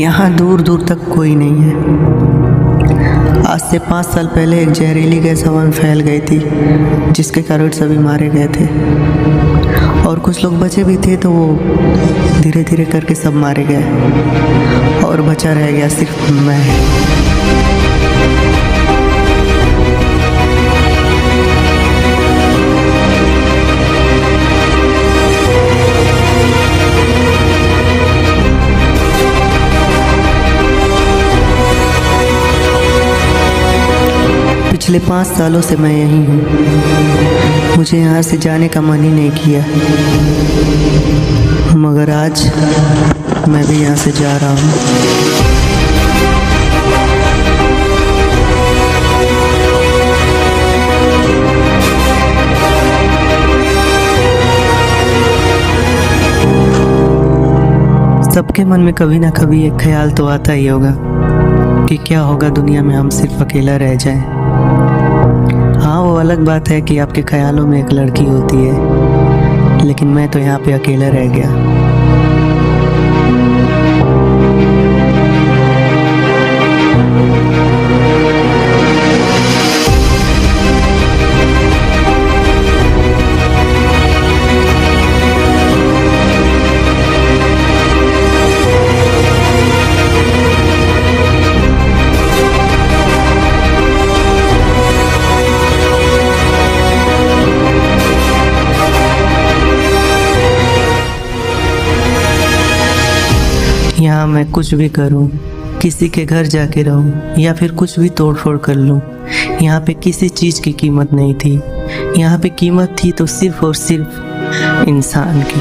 यहाँ दूर दूर तक कोई नहीं है। आज से 5 साल पहले एक जहरीली गैस हवा में फैल गई थी, जिसके कारण सभी मारे गए थे और कुछ लोग बचे भी थे, तो वो धीरे धीरे करके सब मारे गए और बचा रह गया सिर्फ मैं। पिछले 5 सालों से मैं यहीं हूँ। मुझे यहाँ से जाने का मन ही नहीं किया, मगर आज मैं भी यहाँ से जा रहा हूँ। सबके मन में कभी ना कभी एक ख्याल तो आता ही होगा कि क्या होगा दुनिया में हम सिर्फ अकेला रह जाएं। हाँ, वो अलग बात है कि आपके ख्यालों में एक लड़की होती है, लेकिन मैं तो यहाँ पे अकेला रह गया। यहाँ मैं कुछ भी करूँ, किसी के घर जाके रहूँ या फिर कुछ भी तोड़ फोड़ कर लूँ, यहाँ पे किसी चीज़ की कीमत नहीं थी। यहाँ पे कीमत थी तो सिर्फ और सिर्फ इंसान की।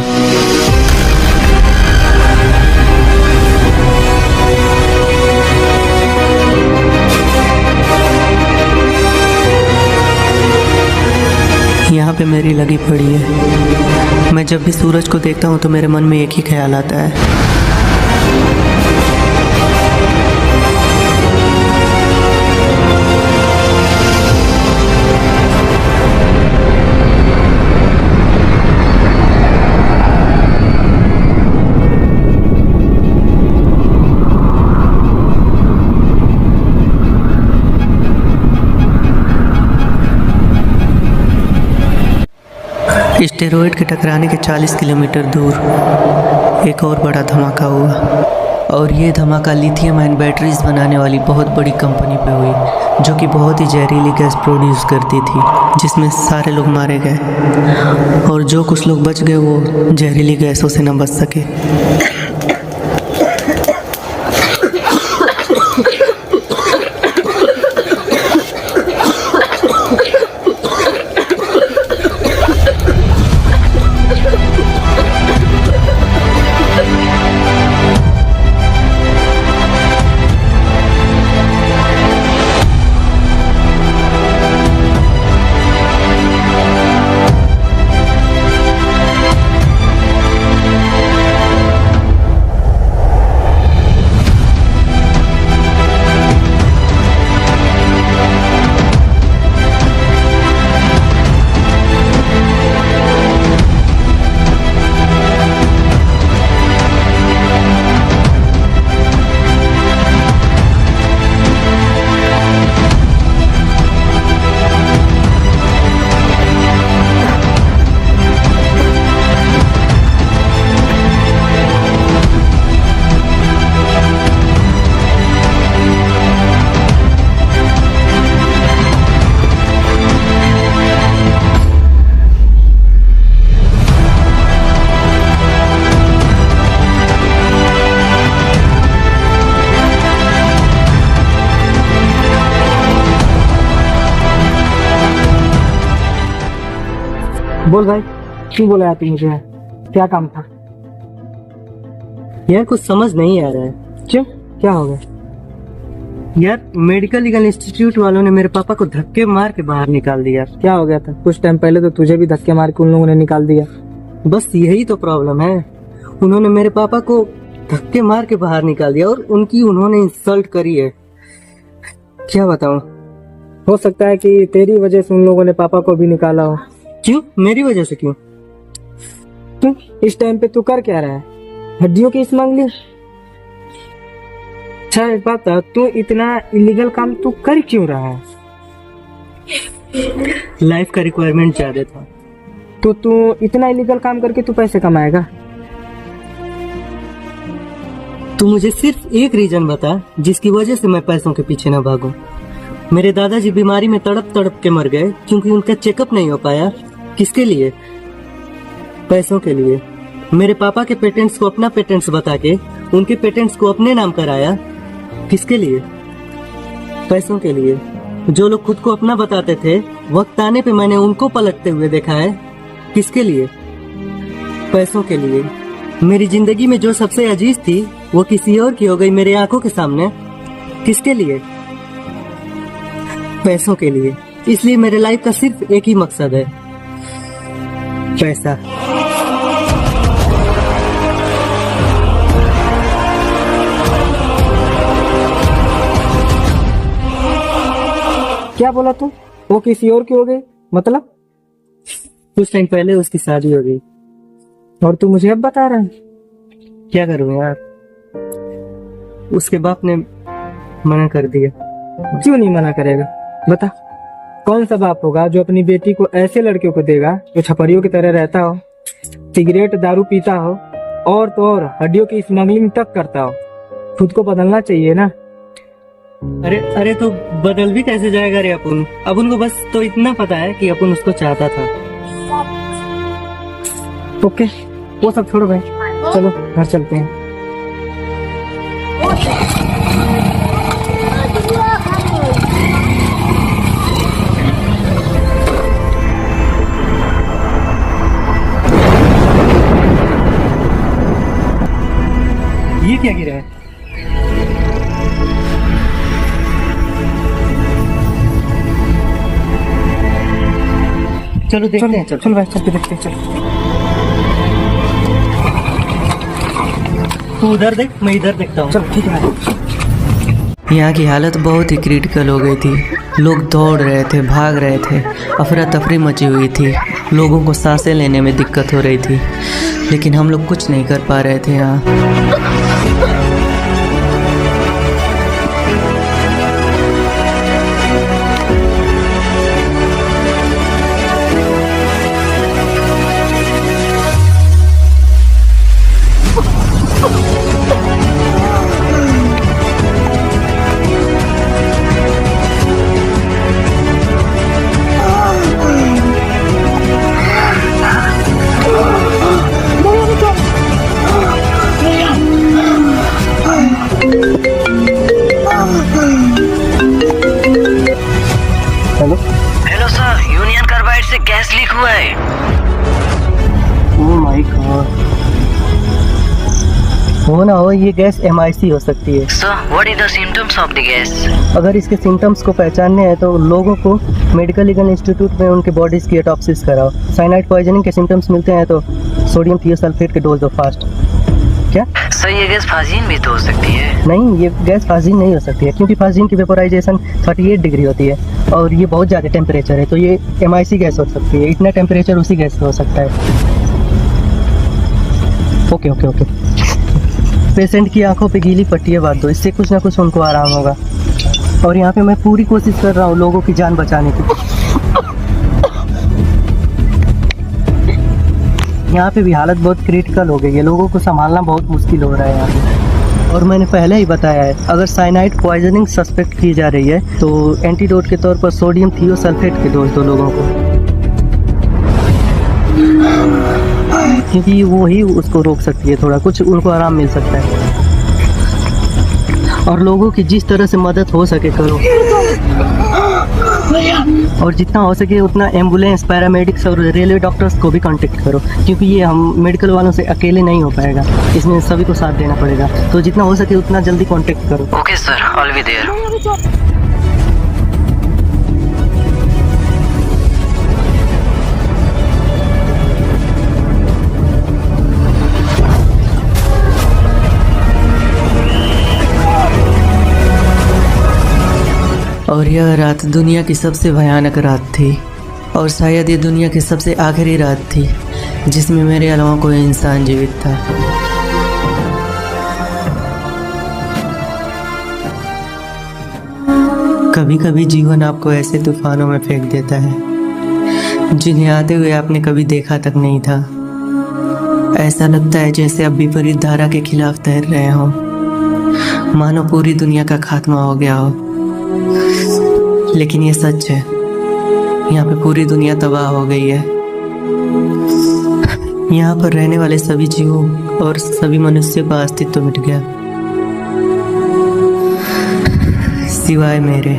यहाँ पे मेरी लगी पड़ी है। मैं जब भी सूरज को देखता हूँ तो मेरे मन में एक ही ख्याल आता है। स्टेरॉयड के टकराने के 40 किलोमीटर दूर एक और बड़ा धमाका हुआ, और ये धमाका लिथियम आयन बैटरीज बनाने वाली बहुत बड़ी कंपनी पे हुई, जो कि बहुत ही जहरीली गैस प्रोड्यूस करती थी, जिसमें सारे लोग मारे गए और जो कुछ लोग बच गए वो जहरीली गैसों से न बच सके। बोल भाई, क्यों बोला तू मुझे? क्या काम था? यार कुछ समझ नहीं आ रहा है। क्यों, क्या हो गया? यार मेडिकल लीगल इंस्टीट्यूट वालों ने मेरे पापा को धक्के मार के बाहर निकाल दिया। क्या हो गया था? कुछ टाइम पहले तो तुझे भी धक्के मार के उन लोगों ने निकाल दिया। बस यही तो प्रॉब्लम है, उन्होंने मेरे पापा को धक्के मार के बाहर निकाल दिया और उन्होंने इंसल्ट करी है। क्या बताऊं? हो सकता है कि तेरी वजह से उन लोगों ने पापा को भी निकाला हो। क्यों? मेरी वजह से क्यों? इस टाइम पे तू कर क्या रहा है? हड्डियों की इस मांग ली? अच्छा एक बात बता, तू इतना इलीगल काम तू कर क्यों रहा है? लाइफ का रिक्वायरमेंट ज़्यादा था। तो तू इतना इलीगल काम करके तू पैसे कमाएगा? तू मुझे सिर्फ एक रीजन बता जिसकी वजह से मैं पैसों के पीछे न भागूं। मेरे दादाजी बीमारी में तड़प तड़प के मर गए क्योंकि उनका चेकअप नहीं हो पाया। किसके लिए? पैसों के लिए। मेरे पापा के पेटेंट्स को अपना पेटेंट्स बता के उनके पेटेंट्स को अपने नाम कराया। किसके लिए? पैसों के लिए। जो लोग खुद को अपना बताते थे, वक्त आने पे मैंने उनको पलटते हुए देखा है। किसके लिए? पैसों के लिए। मेरी जिंदगी में जो सबसे अजीज थी वो किसी और की हो गई मेरे आंखों के सामने। किसके लिए? पैसों के लिए। इसलिए मेरे लाइफ का सिर्फ एक ही मकसद है, पैसा। क्या बोला तू? वो किसी और की हो गई मतलब? कुछ टाइम पहले उसकी शादी हो गई। और तू मुझे अब बता रहा है? क्या करूं यार, उसके बाप ने मना कर दिया। क्यों नहीं मना करेगा? बता, कौन सा बाप होगा जो अपनी बेटी को ऐसे लड़कियों को देगा जो छपरियों की तरह रहता हो, सिगरेट दारू पीता हो, और तो और हड्डियों की स्मगलिंग तक करता हो? खुद को बदलना चाहिए ना। अरे अरे, तो बदल भी कैसे जाएगा रे अपन? अपन को बस तो इतना पता है कि अपन उसको चाहता था। ओके, वो सब छोड़ो भाई, चलो घर चलते हैं। ये क्या गिरा है? चलो देखते हैं। चल भाई, चल के देखते हैं। चल तू उधर देख, मैं इधर देखता हूँ। चल ठीक है। यहाँ की हालत बहुत ही क्रिटिकल हो गई थी। लोग दौड़ रहे थे, भाग रहे थे, अफरा तफरी मची हुई थी। लोगों को सांसें लेने में दिक्कत हो रही थी, लेकिन हम लोग कुछ नहीं कर पा रहे थे यहाँ। हेलो सर, यूनियन कार्बाइड से गैस लीक हुआ है। ओह माय गॉड, हो ना हो ये गैस MIC हो सकती है। Sir, what is the symptoms of the gas? अगर इसके सिम्टम्स को पहचानने हैं तो लोगों को मेडिकल लीगल इंस्टीट्यूट में उनके बॉडीज की ऑटोप्सिस कराओ। साइनाइड पॉइजनिंग के सिम्टम्स मिलते हैं तो सोडियम थियोसल्फेट के डोज दो फास्ट। क्या सर, ये गैस फाजिन भी तो हो सकती है। नहीं, ये गैस फाजिन नहीं हो सकती है क्योंकि फाजिन की वेपोराइजेशन 38 डिग्री होती है और ये बहुत ज़्यादा टेम्परेचर है, तो ये MIC गैस हो सकती है। इतना टेम्परेचर उसी गैस से हो सकता है। ओके ओके ओके, पेशेंट की आंखों पे गीली पट्टियाँ बांध दो, इससे कुछ ना कुछ उनको आराम होगा। और यहाँ पे मैं पूरी कोशिश कर रहा हूँ लोगों की जान बचाने की। यहाँ पे भी हालत बहुत क्रिटिकल हो गई है, लोगों को संभालना बहुत मुश्किल हो रहा है यहाँ पे। और मैंने पहले ही बताया है, अगर साइनाइड पॉइजनिंग सस्पेक्ट की जा रही है तो एंटीडोट के तौर पर सोडियम थियोसल्फेट के डोज दो लोगों को, क्योंकि वो ही उसको रोक सकती है, थोड़ा कुछ उनको आराम मिल सकता है। और लोगों की जिस तरह से मदद हो सके करो, और जितना हो सके उतना एम्बुलेंस, पैरामेडिक्स और रेलवे डॉक्टर्स को भी कांटेक्ट करो, क्योंकि ये हम मेडिकल वालों से अकेले नहीं हो पाएगा, इसमें सभी को साथ देना पड़ेगा। तो जितना हो सके उतना जल्दी कांटेक्ट करो। Okay sir, all be there. और यह रात दुनिया की सबसे भयानक रात थी, और शायद ये दुनिया की सबसे आखिरी रात थी जिसमें मेरे अलावा कोई इंसान जीवित था। कभी कभी जीवन आपको ऐसे तूफानों में फेंक देता है जिन्हें आते हुए आपने कभी देखा तक नहीं था। ऐसा लगता है जैसे आप विपरीत धारा के खिलाफ तैर रहे हो, मानो पूरी दुनिया का खात्मा हो गया हो। लेकिन ये सच है, यहाँ पे पूरी दुनिया तबाह हो गई है। यहाँ पर रहने वाले सभी जीवों और सभी मनुष्यों का अस्तित्व मिट गया, सिवाय मेरे।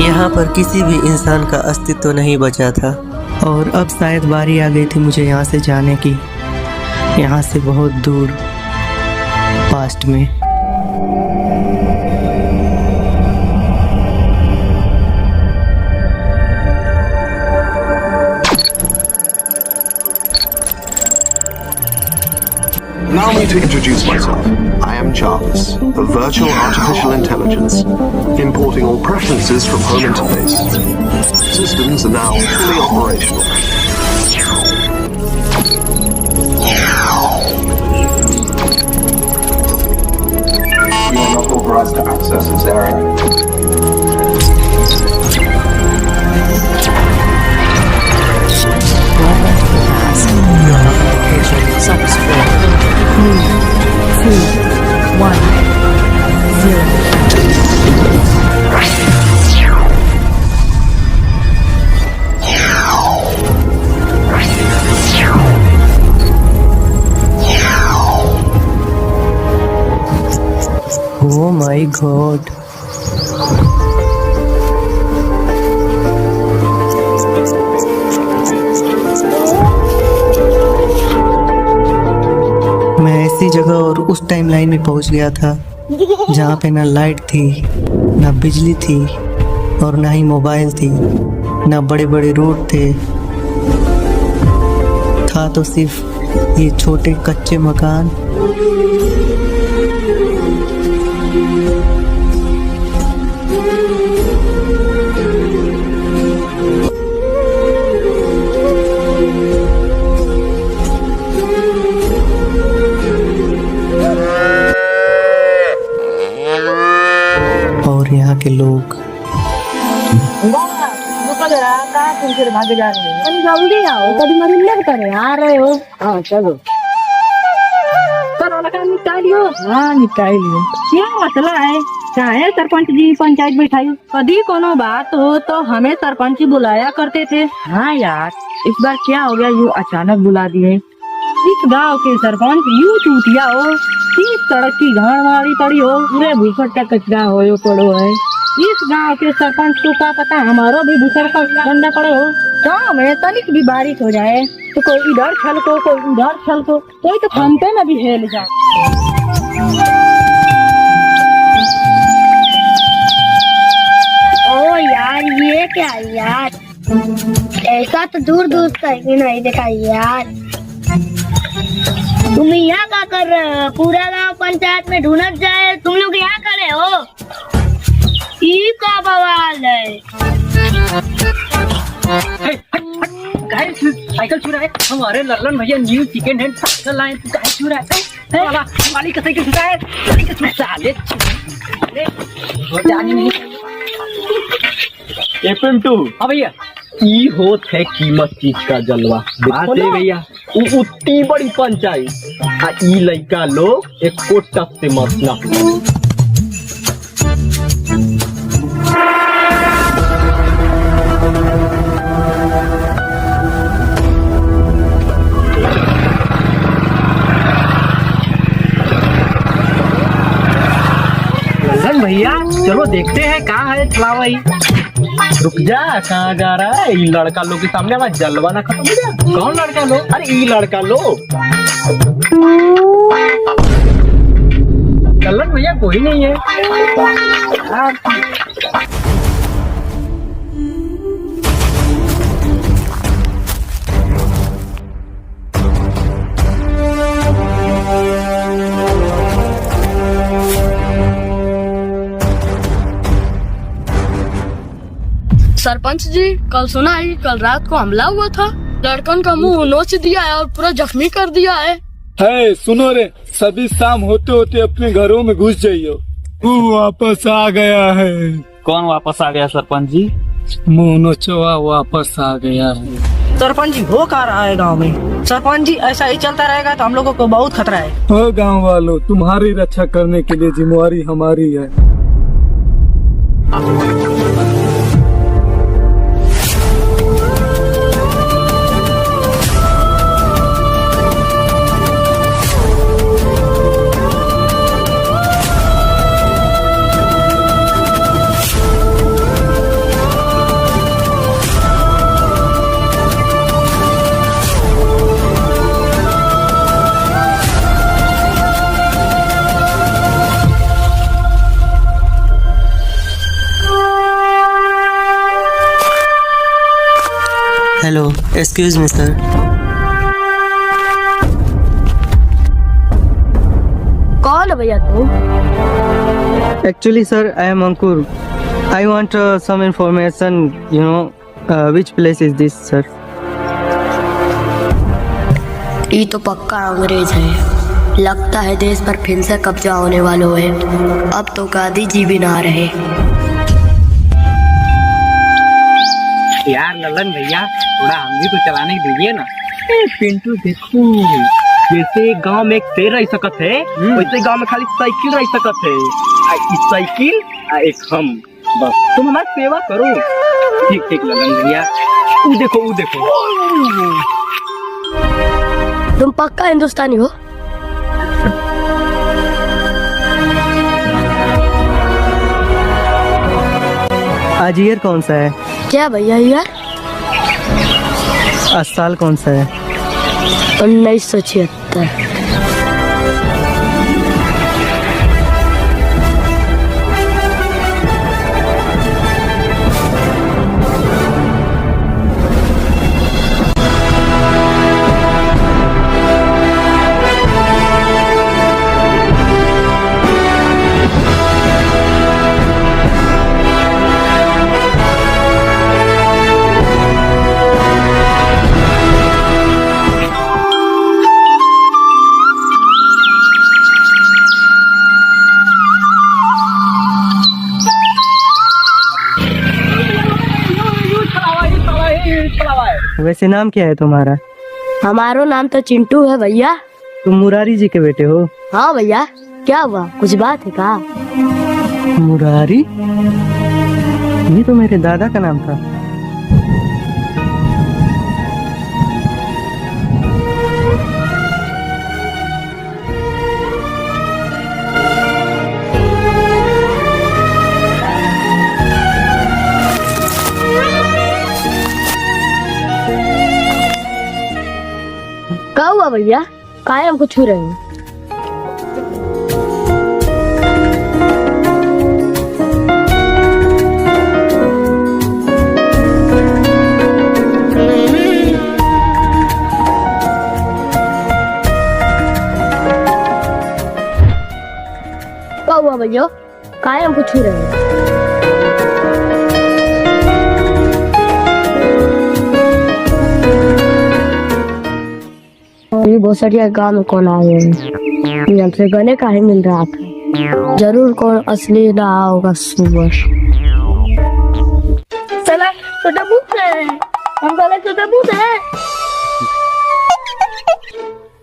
यहाँ पर किसी भी इंसान का अस्तित्व नहीं बचा था, और अब शायद बारी आ गई थी मुझे यहाँ से जाने की, यहाँ से बहुत दूर पास्ट में। Allow me to introduce myself. I am Jarvis, a virtual artificial intelligence, importing all preferences from home interface. Systems are now fully operational. You are not authorized to access this area. Oh my God. मैं ऐसी जगह और उस timeline में पहुंच गया था जहाँ पे ना लाइट थी, ना बिजली थी, और ना ही मोबाइल थी, ना बड़े बड़े रोड थे। था तो सिर्फ ये छोटे कच्चे मकान। और यहाँ के लोग। भागे जा रहे हैं, जल्दी आओ, कभी मरी लेट करे आ रहे हो। हाँ चलो, करो लगा निपटा लियो। हाँ निपटा लियो। क्या मसला है? चाहे सरपंच जी पंचायत बैठाई, कभी कोनो बात हो तो हमें सरपंच ही बुलाया करते थे। हाँ यार, इस बार क्या हो गया, यूँ अचानक बुला दिए। इस गांव के सरपंच यूँ चूतिया हो, इस सड़क की गाड़ मारी पड़ी हो, पूरे भूखट का कचरा हो पड़ो है। इस गांव के सरपंच को क्या पता हमारा भी भूखट का गंदा पड़े हो। गांव में तनिक भी बारिश हो जाए तो कोई इधर छलको, कोई उधर छलको, कोई तो खंभे में भी हेल जाए। ओ यार, ये क्या है यार, ऐसा तो दूर दूर कहीं नहीं देखा यार। तुम यहाँ क्या कर रहे हो? पूरा गांव पंचायत में ढूंढत जाए, तुम लोग यहाँ खड़े हो, ये क्या बवाल है? साइकिल चुरा है हमारे लल्लन भैया, न्यू सेकंड हैंड साइकिल लाए, तू गाड़ी चुरा है वाला मालिक का साइकिल चुरा है, साइकिल चुरा साले जानी नहीं। पिंटू, हाँ भैया, ई होत है कीमत चीज का जलवा। देखो ना भैया, उतनी बड़ी पंचायत आ ई लइका लोग एक टप से मसला। भैया चलो देखते हैं कहाँ है छलावाई। रुक जा, कहाँ जा रहा है? ई लड़का लोग के सामने हमारा जलवा ना खत्म हो जाए। कौन लड़का लोग? अरे ई लड़का लोग, लल्लन भैया कोई नहीं है। सरपंच जी, कल सुना है कल रात को हमला हुआ था, लड़कन का मुंह नोच दिया है और पूरा जख्मी कर दिया है। सुनो रे, सभी शाम होते होते अपने घरों में घुस जाइयो। वो वापस आ गया है। कौन वापस आ गया सरपंच जी? मुंह नोचवा वापस आ गया है। सरपंच जी हो क्या रहा है गांव में? सरपंच जी ऐसा ही चलता रहेगा तो हम लोगों को बहुत खतरा है। हो गांव वालों, तुम्हारी रक्षा करने के लिए जिम्मेवारी हमारी है। Hello, excuse me sir. कौन है भैया तू? Actually, sir, I am Ankur. I want some information. Which place is this, sir? ये तो पक्का अंग्रेज है, लगता है देश पर फिर से कब्जा होने वालों है। अब तो गांधी जी भी ना रहे। यार लल्लन भैया, थोड़ा हम भी तो चलाने दीजिए ना। पिंटू देखो, जैसे गांव में एक शेर रह सकत है, वैसे गांव में खाली साइकिल रह सकत है। एक साइकिल एक हम, बस तुम हमारी सेवा करो। ठीक ठीक लल्लन भैया, वो देखो। तुम पक्का हिंदुस्तानी हो? आज ईयर कौन सा है? क्या भैया यार? आज साल कौन सा है? 1976। वैसे नाम क्या है तुम्हारा? हमारा नाम तो चिंटू है भैया। तुम मुरारी जी के बेटे हो? हाँ भैया, क्या हुआ, कुछ बात है का? मुरारी, ये तो मेरे दादा का नाम था। क्या हुआ भैया, काहे हमको छू रहे हैं? क्या हुआ भैया, काहे हमको छू रहे हैं? ये भोसड़िया गाँव में कौन आए हैं? ये हमसे गले काहे मिल रहा था? जरूर कौन असली रहा होगा सुअर। चला छोटा भूत है, हम गले छोटा भूत है।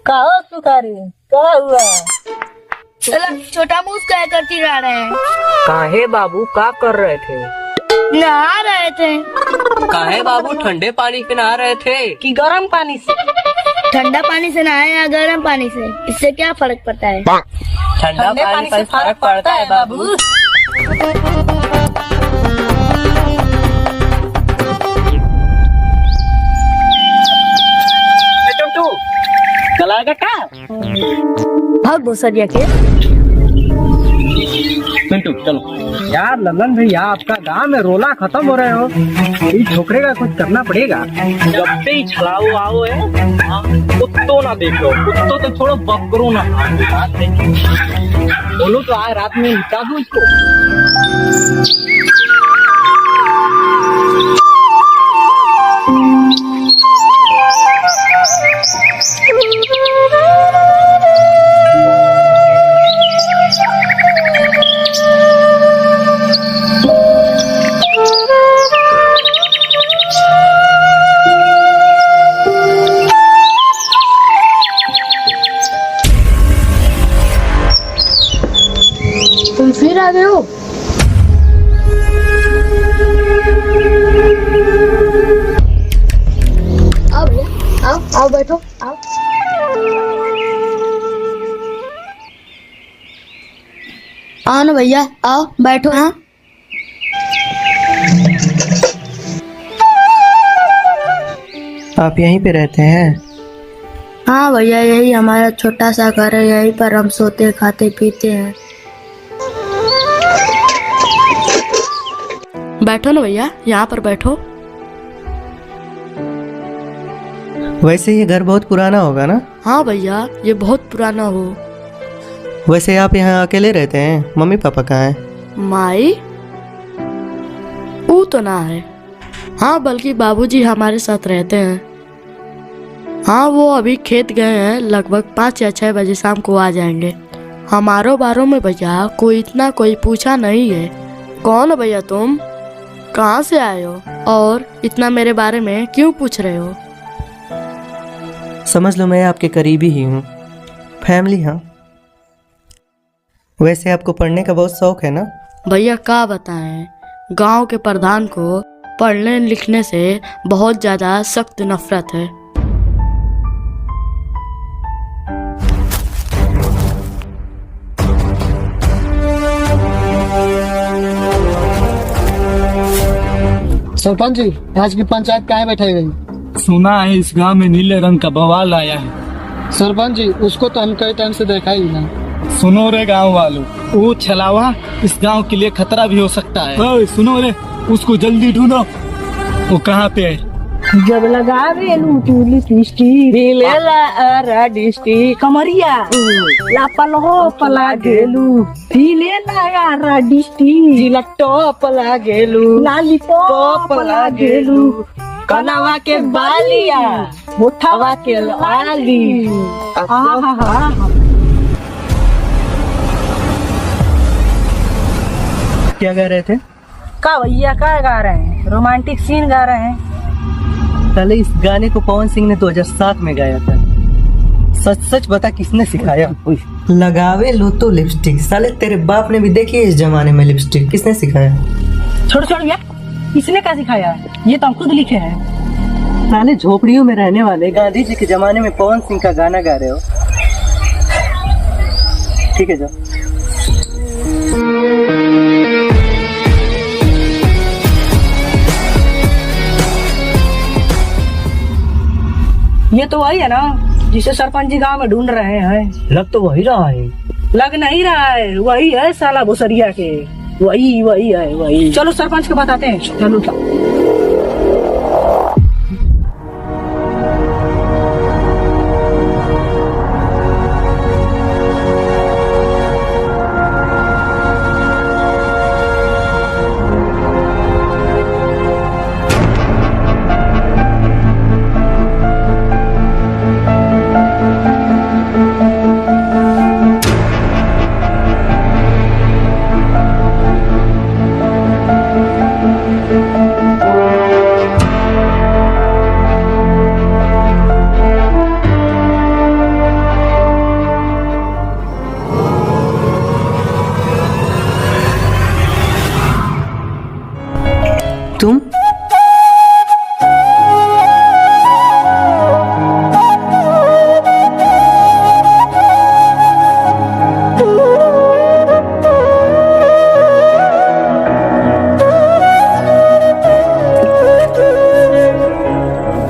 कहो सुखारी, क्या हुआ? चला छोटा भूत क्या करती रह रहे हैं? काहे बाबू का कर रहे थे? नहा रहे थे। काहे बाबू ठंडे पानी पे नहा रहे थे कि गर्म पानी से? ठंडा पानी से नहाए या गर्म पानी से, इससे क्या फर्क पड़ता है? ठंडा पानी से फर्क पड़ता है बाबू। चलाएगा क्या? भाग भोसड़िया के। पिंटू चलो। यार ललन भैया, आपका गांव में रोला खत्म हो रहे हो, इस छोकरे का कुछ करना पड़ेगा। जब से ही छलाओ आओ है, कुत्तों ना देखो, कुत्तों तो छोड़ो बकरो ना बोलो तो आज रात में निपटा दो इसको। तुम फिर आ गए हो? आओ भैया, आओ आओ बैठो, आओ। आओ ना भैया, आओ बैठो। हाँ आप यहीं पे रहते हैं? हाँ भैया, यही हमारा छोटा सा घर है, यहीं पर हम सोते खाते पीते हैं। बैठो ना भैया, यहाँ पर बैठो। वैसे ये घर बहुत पुराना होगा ना? हाँ भैया, ये बहुत पुराना हो। वैसे आप यहाँ अकेले रहते हैं? मम्मी पापा कहाँ हैं? माई वो तो ना है। हाँ, बल्कि बाबूजी हमारे साथ रहते हैं। हाँ, वो अभी खेत गए हैं, लगभग 5 या 6 बजे शाम को आ जाएंगे। हमारो बारों में भैया कोई पूछा नहीं है। कौन हो भैया तुम? कहाँ से आए हो? और इतना मेरे बारे में क्यों पूछ रहे हो? समझ लो मैं आपके करीबी ही हूँ, फैमिली। हाँ, वैसे आपको पढ़ने का बहुत शौक है ना? भैया क्या बताएं, गांव के प्रधान को पढ़ने लिखने से बहुत ज्यादा सख्त नफरत है। सरपंच जी, आज की पंचायत कहाँ बैठाई गई? सुना है इस गांव में नीले रंग का बवाल आया है। सरपंच जी, उसको तो हम कई टाइम से देखा ही ना। सुनो रे गांव वालों, वो छलावा इस गांव के लिए खतरा भी हो सकता है। ओए सुनो रे, उसको जल्दी ढूंढो। वो कहाँ पे है? जब लगावे लूटूली पिस्टी ला डिस्टी कमरिया लापल हो पला गेलू फीले ना डिस्टी जिलटो पला गेलू लालीपॉप पला गेलू कनवा के बालिया मुठवा के लाली। क्या गा रहे थे? का भैया क्या गा रहे हैं? रोमांटिक सीन गा रहे हैं। पहले इस गाने को पवन सिंह ने 2007 में गाया था। सच सच बता, किसने सिखाया? लगावे लो तो लिपस्टिक, साले तेरे बाप ने भी देखी है इस जमाने में लिपस्टिक, किसने सिखाया? छोड़ छोड़ भैया, किसने क्या सिखाया? ये तो हम खुद लिखे हैं। साले झोपड़ियों में रहने वाले गांधी जी के जमाने में पवन सिंह का गाना गा रहे हो। ठीक है जाओ। ये तो वही है ना जिसे सरपंच जी गांव में ढूंढ रहे हैं। लग तो वही रहा है। लग नहीं रहा है, वही है साला भुसरिया के, वही वही है वही। चलो सरपंच को बताते हैं। चलो तुम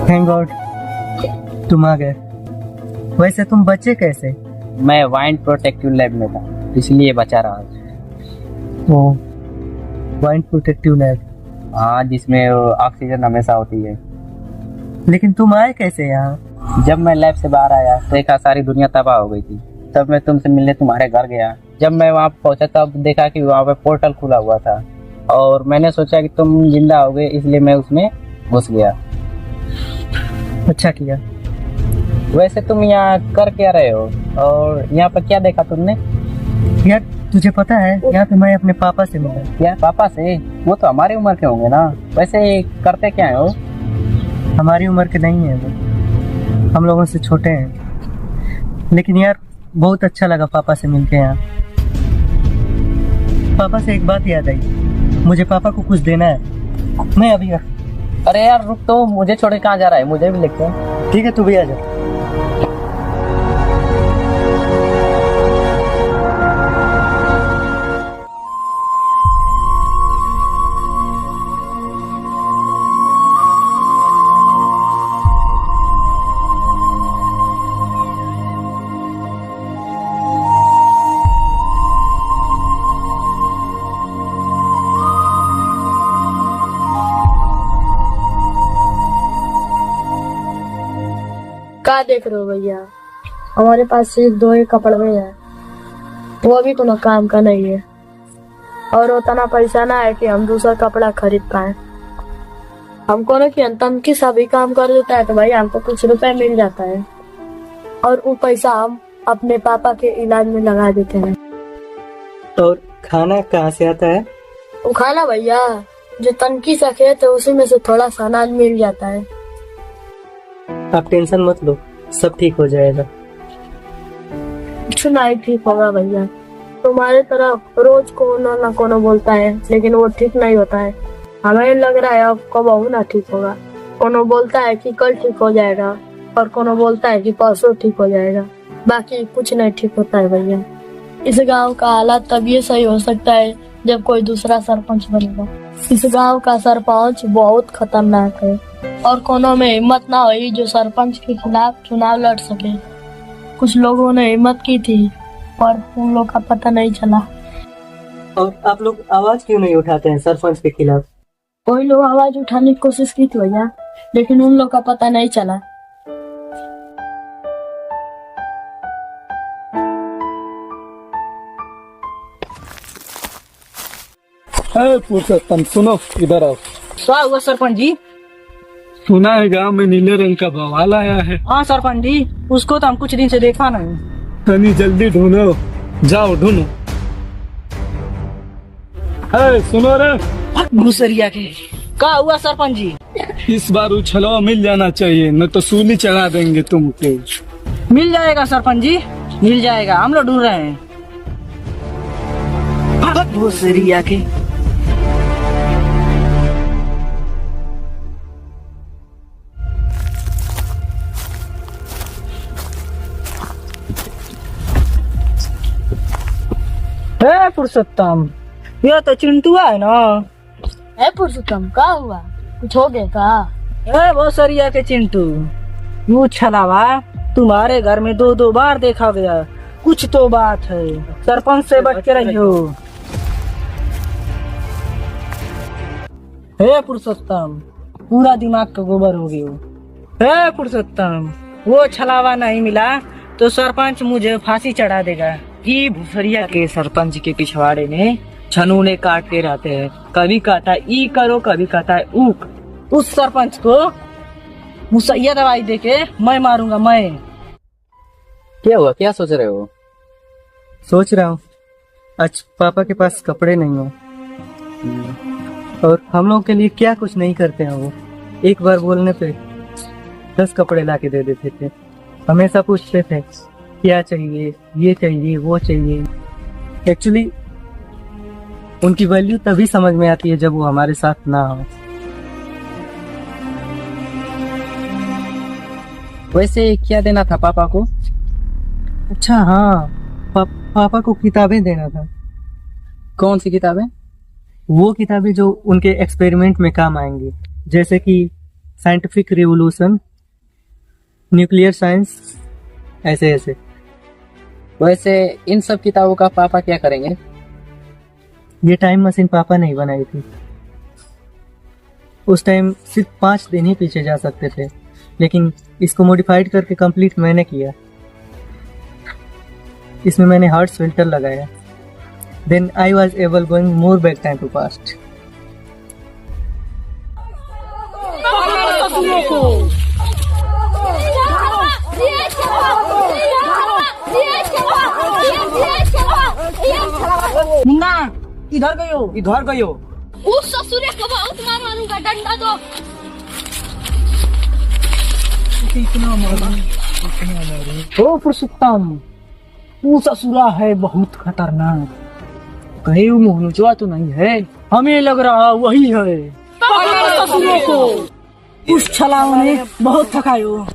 थैंक गॉड तुम आ गए। वैसे तुम बचे कैसे? मैं वाइन प्रोटेक्टिव लैब में था, इसलिए बचा रहा। ओ, वाइन प्रोटेक्टिव लैब। हाँ, जिसमें ऑक्सीजन हमेशा होती है। लेकिन तुम आए कैसे यहाँ? जब मैं लैब से बाहर आया देखा सारी दुनिया तबाह हो गई थी, तब मैं तुमसे मिलने तुम्हारे घर गया। जब मैं वहाँ पहुँचा तब देखा कि वहाँ पे पोर्टल खुला हुआ था और मैंने सोचा कि तुम जिंदा हो गए, इसलिए मैं उसमें घुस गया। अच्छा किया। वैसे तुम यहाँ कर क्या रहे हो और यहाँ पर क्या देखा तुमने? यार तुझे पता है यहाँ पे मैं अपने पापा से मिला। क्या पापा से? वो तो हमारी उम्र के होंगे ना। वैसे करते क्या हो? हमारी उम्र के नहीं है वो, हम लोगों से छोटे हैं। लेकिन यार बहुत अच्छा लगा पापा से मिलके यहाँ। पापा से एक बात याद आई, मुझे पापा को कुछ देना है। मैं अभी अरे यार रुक, तो मुझे छोड़ के कहाँ जा रहा है? मुझे भी लेके। ठीक है तू भी आ जा। क्या देख रहे हो भैया? हमारे पास सिर्फ 2 ही कपड़े हैं, वो भी कोनो काम का नहीं है और उतना पैसा ना है कि हम दूसरा कपड़ा खरीद पाए। हमको ना कि अंतम की सभी काम कर देता है तो भाई हमको कुछ रुपए मिल जाता है और वो पैसा हम अपने पापा के इलाज में लगा देते हैं। और खाना कहाँ से आता है? वो खाना भैया जो तनकी सा खेत है उसी में से थोड़ा सा अनाज मिल जाता है। आप टेंशन मत लो, सब ठीक हो जाएगा। कुछ नहीं ठीक होगा भैया, तुम्हारे तरफ रोज कोनो ना कोनो बोलता है लेकिन वो ठीक नहीं होता है। हमें लग रहा है अब कब ना ठीक होगा। कोनो बोलता है कि कल ठीक हो जाएगा और कोनो बोलता है कि परसों ठीक हो जाएगा, बाकी कुछ नहीं ठीक होता है भैया। इस गांव का हालात तभी सही हो सकता है जब कोई दूसरा सरपंच बनेगा। इस गांव का सरपंच बहुत खतरनाक है और कोनो में हिम्मत ना हुई जो सरपंच के खिलाफ चुनाव लड़ सके। कुछ लोगों ने हिम्मत की थी पर उन लोग का पता नहीं चला। और आप लोग आवाज क्यों नहीं उठाते हैं सरपंच के खिलाफ? कोई लोग आवाज उठाने की कोशिश की थी भैया, लेकिन उन लोग का पता नहीं चला। पुरुषोत्तम सुनो, इधर आओ। क्या हुआ सरपंच जी? सुना है गांव में नीले रंग का बवाल आया है। हाँ सरपंच जी, उसको तो हम कुछ दिन से देखा नहीं। तनी जल्दी ढूंढो, जाओ ढूंढो। सुनो रे घुसरिया के। क्या हुआ सरपंच जी? इस बार उछलवा मिल जाना चाहिए, न तो सूली चढ़ा देंगे तुमको। मिल जाएगा सरपंच जी। मिल जाएगा, हम लोग ढूंढ रहे हैं। वो सरी आके पुरुषोत्तम, ये तो चिंटुआ है ना। है पुरुषोत्तम, क्या हुआ? कुछ हो गया का? वो सरिया के चिंटू, यू छलावा तुम्हारे घर में 2-2 बार देखा गया। कुछ तो बात है, सरपंच से बच के रहियो। हे पुरुषोत्तम, पूरा दिमाग का गोबर हो गया। हे पुरुषोत्तम, वो छलावा नहीं मिला तो सरपंच मुझे फांसी चढ़ा देगा। ये भूसरिया के सरपंच के पिछवाड़े में छनूने काटते रहते हैं, कभी कहता है ई करो, कभी कहता है ऊक। उस सरपंच को मुसैया दवाई देके मैं मारूंगा। मैं क्या हुआ, क्या सोच रहे हो? सोच रहा हूँ आज पापा के पास कपड़े नहीं हो और हम लोग के लिए क्या कुछ नहीं करते हैं। वो एक बार बोलने पे 10 कपड़े ला के दे देते थे। हमेशा पूछते थे क्या चाहिए, ये चाहिए, वो चाहिए। एक्चुअली उनकी वैल्यू तभी समझ में आती है जब वो हमारे साथ ना हो। वैसे क्या देना था पापा को? अच्छा हाँ, पापा को किताबें देना था। कौन सी किताबें? वो किताबें जो उनके एक्सपेरिमेंट में काम आएंगी, जैसे कि साइंटिफिक रिवोल्यूशन, न्यूक्लियर साइंस, ऐसे ऐसे। वैसे इन सब किताबों का पापा क्या करेंगे? ये टाइम मशीन पापा नहीं बनाई थी। उस टाइम सिर्फ 5 दिन ही पीछे जा सकते थे, लेकिन इसको मॉडिफाइड करके कंप्लीट मैंने किया। इसमें मैंने हार्ट्स फिल्टर लगाया। Then I was able going more back time to past. Munna इधर गयो, इधर गयो। उस ससुरे को बहुत मारूंगा, डंडा दो। ओ पुरुषोत्तम, तू ससुरा है बहुत खतरनाक। कहीं वो मुंहनुचवा तो नहीं है? हमें लग रहा वही है। ससुरों को उस छलाओ ने बहुत थकायो।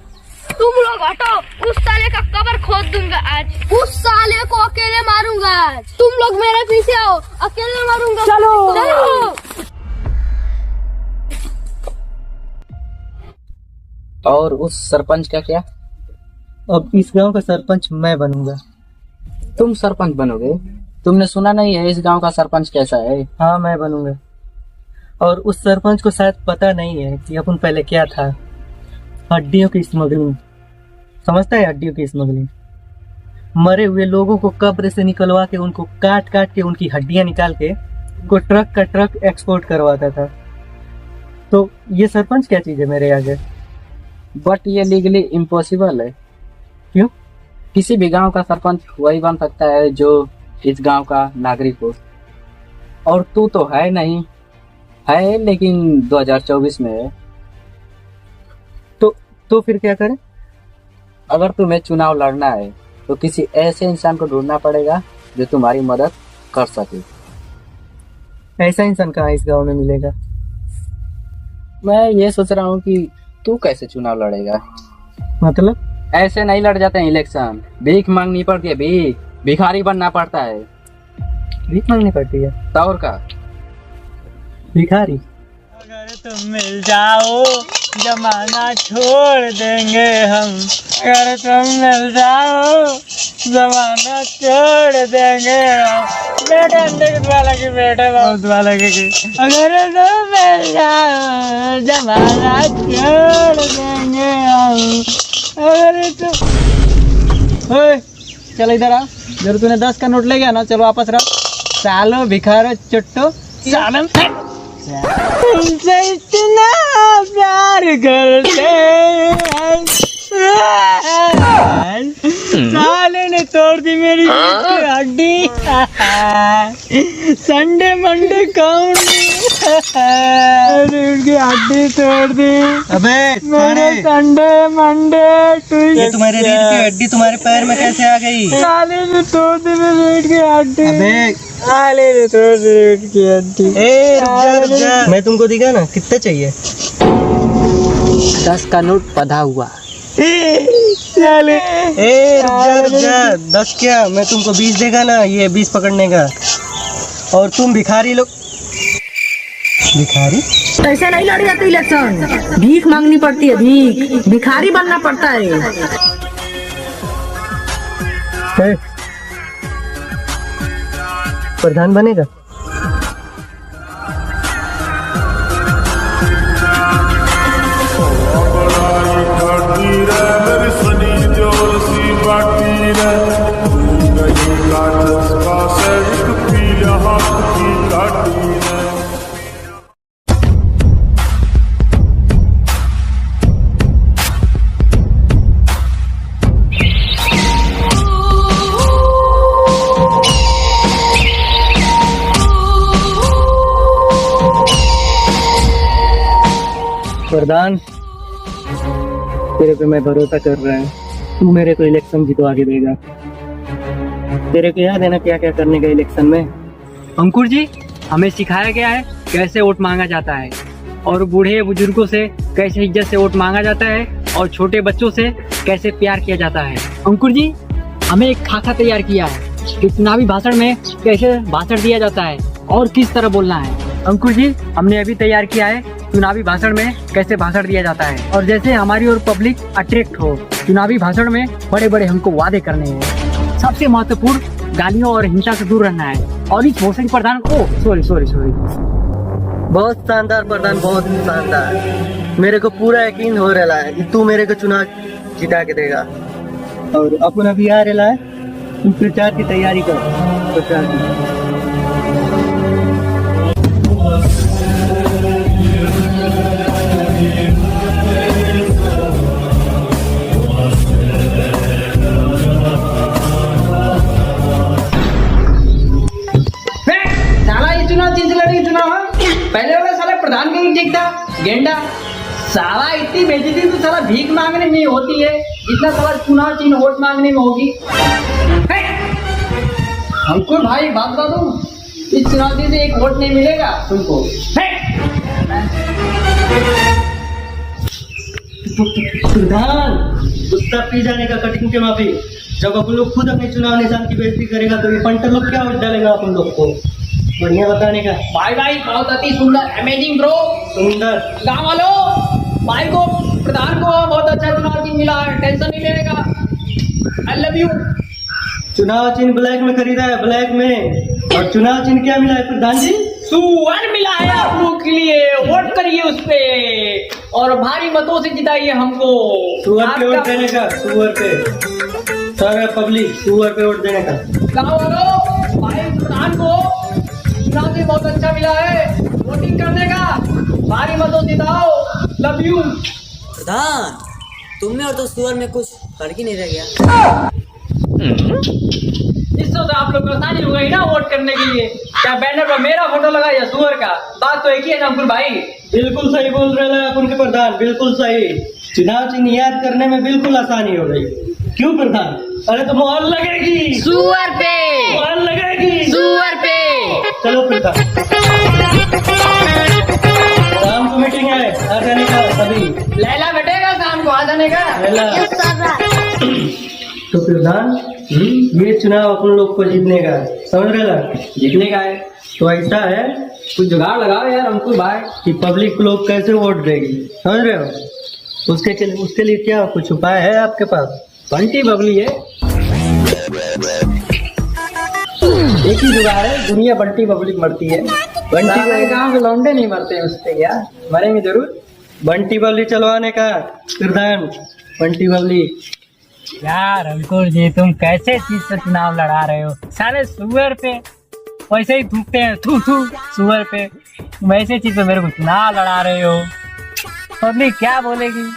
तुम लोग हटो, उस साले का कब्र खोद दूंगा आज। उस साले को अकेले मारूंगा आज। तुम लोग मेरे पीछे आओ, अकेले मारूंगा। चलो, चलो। और उस सरपंच का क्या? अब इस गांव का सरपंच मैं बनूंगा। तुम सरपंच बनोगे? तुमने सुना नहीं है इस गांव का सरपंच कैसा है? हाँ मैं बनूंगा। और उस सरपंच को शायद पता नहीं है कि अपन पहले क्या था। हड्डियों की स्मगलिंग, समझता है? हड्डियों की स्मगलिंग, मरे हुए लोगों को कब्र से निकलवा के उनको काट काट के उनकी हड्डियां निकाल के उनको ट्रक का ट्रक एक्सपोर्ट करवाता था। तो ये सरपंच क्या चीज है मेरे आगे? बट ये लीगली इम्पॉसिबल है। क्यों? किसी भी गांव का सरपंच वही बन सकता है जो इस गांव का नागरिक हो। और तू तो है नहीं, है लेकिन 2024 में है। तो फिर क्या करें? अगर तुम्हें चुनाव लड़ना है तो किसी ऐसे इंसान को ढूंढना पड़ेगा जो तुम्हारी मदद कर सके। ऐसा इंसान कहाँ इस गांव में मिलेगा? मैं ये सोच रहा हूँ कि तू कैसे चुनाव लड़ेगा। मतलब? ऐसे नहीं लड़ जाते हैं इलेक्शन, भीख मांगनी पड़ती है। भिखारी बनना पड़ता है। भीख मांगनी पड़ती है? तौर का भिखारी? अगर तुम मिल जाओ जमाना छोड़ देंगे हम। अगर तुम मिल जाओ जमाना छोड़ देंगे हम। बेटा अंदर वाला की बेटा बहुत वाला की। अगर तुम मिल जाओ जमाना छोड़ देंगे हम। अगर तुम ओए चल इधर आ। जब तूने 10 का नोट ले गया ना, चलो वापस रहो। सालो भिखारो चुट्टो सालन तुमसे इतना प्यार करते हैं। साले ने तोड़ दी मेरी हड्डी। संडे मंडे काउंट उनकी हड्डी तोड़ दी। अबे मेरे संडे मंडे ये तुम्हारे रीढ़ की हड्डी तुम्हारे पैर में कैसे आ गई? साले ने तोड़ दी मेरी रीढ़ की हड्डी। अबे साले ने तोड़ दी रीढ़ की हड्डी। रुक जा। मैं तुमको दिखा ना, कितने चाहिए? 10 का नोट बंधा हुआ। साले रुक जा। 10 क्या, मैं तुमको 20 देगा ना, ये 20 पकड़ने का। और तुम भिखारी लोग। भिखारी? ऐसे नहीं लड़ी जाती इलेक्शन, भीख मांगनी पड़ती है, भीख, भिखारी बनना पड़ता है। प्रधान बनेगा? प्रधान, तेरे पे मैं भरोसा कर रहा हूँ, तू मेरे को इलेक्शन जितवा के देगा। तेरे को याद है ना क्या क्या करने का इलेक्शन में? अंकुर जी, हमें सिखाया गया है कैसे वोट मांगा जाता है और बूढ़े बुजुर्गों से कैसे इज्जत से वोट मांगा जाता है और छोटे बच्चों से कैसे प्यार किया जाता है। अंकुर जी, हमें एक खाका तैयार किया है कि चुनावी भाषण में कैसे भाषण दिया जाता है और किस तरह बोलना है। अंकुर जी, हमने अभी तैयार किया है चुनावी भाषण में कैसे भाषण दिया जाता है और जैसे हमारी और पब्लिक अट्रैक्ट हो। चुनावी भाषण में बड़े बड़े हमको वादे करने हैं। सबसे महत्वपूर्ण गालियों और हिंसा से दूर रहना है। और इस भोसड़ी प्रधान को सॉरी बहुत शानदार प्रधान, बहुत शानदार। मेरे को पूरा यकीन हो रहा है कि तू मेरे को चुनाव जिता के देगा। और अपन अभी आ रहा है, तू प्रचार की तैयारी कर। प्रचार की पहले वाला साला प्रधान का ही ठीक था, गेंडा साला। इतनी बेइज्जती तो साला भीख मांगने में होती है जितना साला चुनाव चिन्ह वोट मांगने में होगी। हमको भाई बात बता दूं, इस चुनाव चिन्ह से एक वोट नहीं मिलेगा तुमको। प्रधान, गुस्सा पी जाने का कटिंग के माफी। जब अपन लोग खुद अपने चुनाव निशान की बेइज्जती करेगा तो ये पंटर लोग क्या वोट डालेगा अपन लोग को? बढ़िया बताने का। भाई बहुत अति सुंदर, अमेजिंग ब्रो, सुंदर। गाँव वालों, भाई को प्रधान को बहुत अच्छा चुनाव चिन्ह मिला है, टेंशन नहीं लेगा। I love you. चुनाव चिन्ह ब्लैक में खरीदा है, ब्लैक में। और चुनाव चिन्ह क्या मिला है प्रधान जी? सुअर मिला है आप लोग के लिए, वोट करिए उस पे और भारी मतों से जिताइए हमको। सुअर पे वोट देने का, सुअर पे। सारा पब्लिक सुअर पे वोट देने का। गाँव वालों, भाई प्रधान को चुनाव चिन्ह बहुत अच्छा मिला है, वोटिंग करने का, भारी मतों से जिताओ। Love you. प्रधान, तुमने और तो सुअर में कुछ फर्क ही नहीं रह गया। इससे तो आप लोग को आसानी हो गई ना वोट करने के लिए। क्या बैनर पर मेरा फोटो लगा या सुअर का? बात तो एक ही है ना अंकुर भाई। बिल्कुल सही बोल रहे हैं अपन के प्रधान, बिल्कुल सही। चुनाव चिन्ह याद करने में बिल्कुल आसानी हो गई। क्यों प्रधान? अरे तो मोहर लगेगी सुअर पे, मोहर लगेगी सुअर पे। चलो प्रधान, शाम को मीटिंग है, आ जाने का सभी। लैला बैठेगा शाम को, आ जाने का। लैला। तो प्रधान, ये चुनाव अपन लोग को जीतने का, समझ रहे ना? जीतने का है तो ऐसा है, कुछ जुगाड़ लगाओ यार अंकुर भाई कि पब्लिक लोग कैसे वोट देगी, समझ रहे हो? उसके लिए क्या कुछ उपाय है आपके पास? बंटी बबली है, एक ही जुगाड़ है, दुनिया बंटी बबली मरती है। बंटी गाँव के लौंडे नहीं मरते हैं उस पे यार, मरेंगे जरूर। बंटी बबली चलवाने का प्रधान, बंटी बबली। यार अंकुर जी, तुम कैसे चीज से चुनाव लड़ा रहे हो? साले सुअर पे वैसे ही थूकते हैं, थू सुअर पे। तुम ऐसे चीज पे मेरे को चुनाव लड़ा रहे हो, पब्लिक क्या बोलेगी?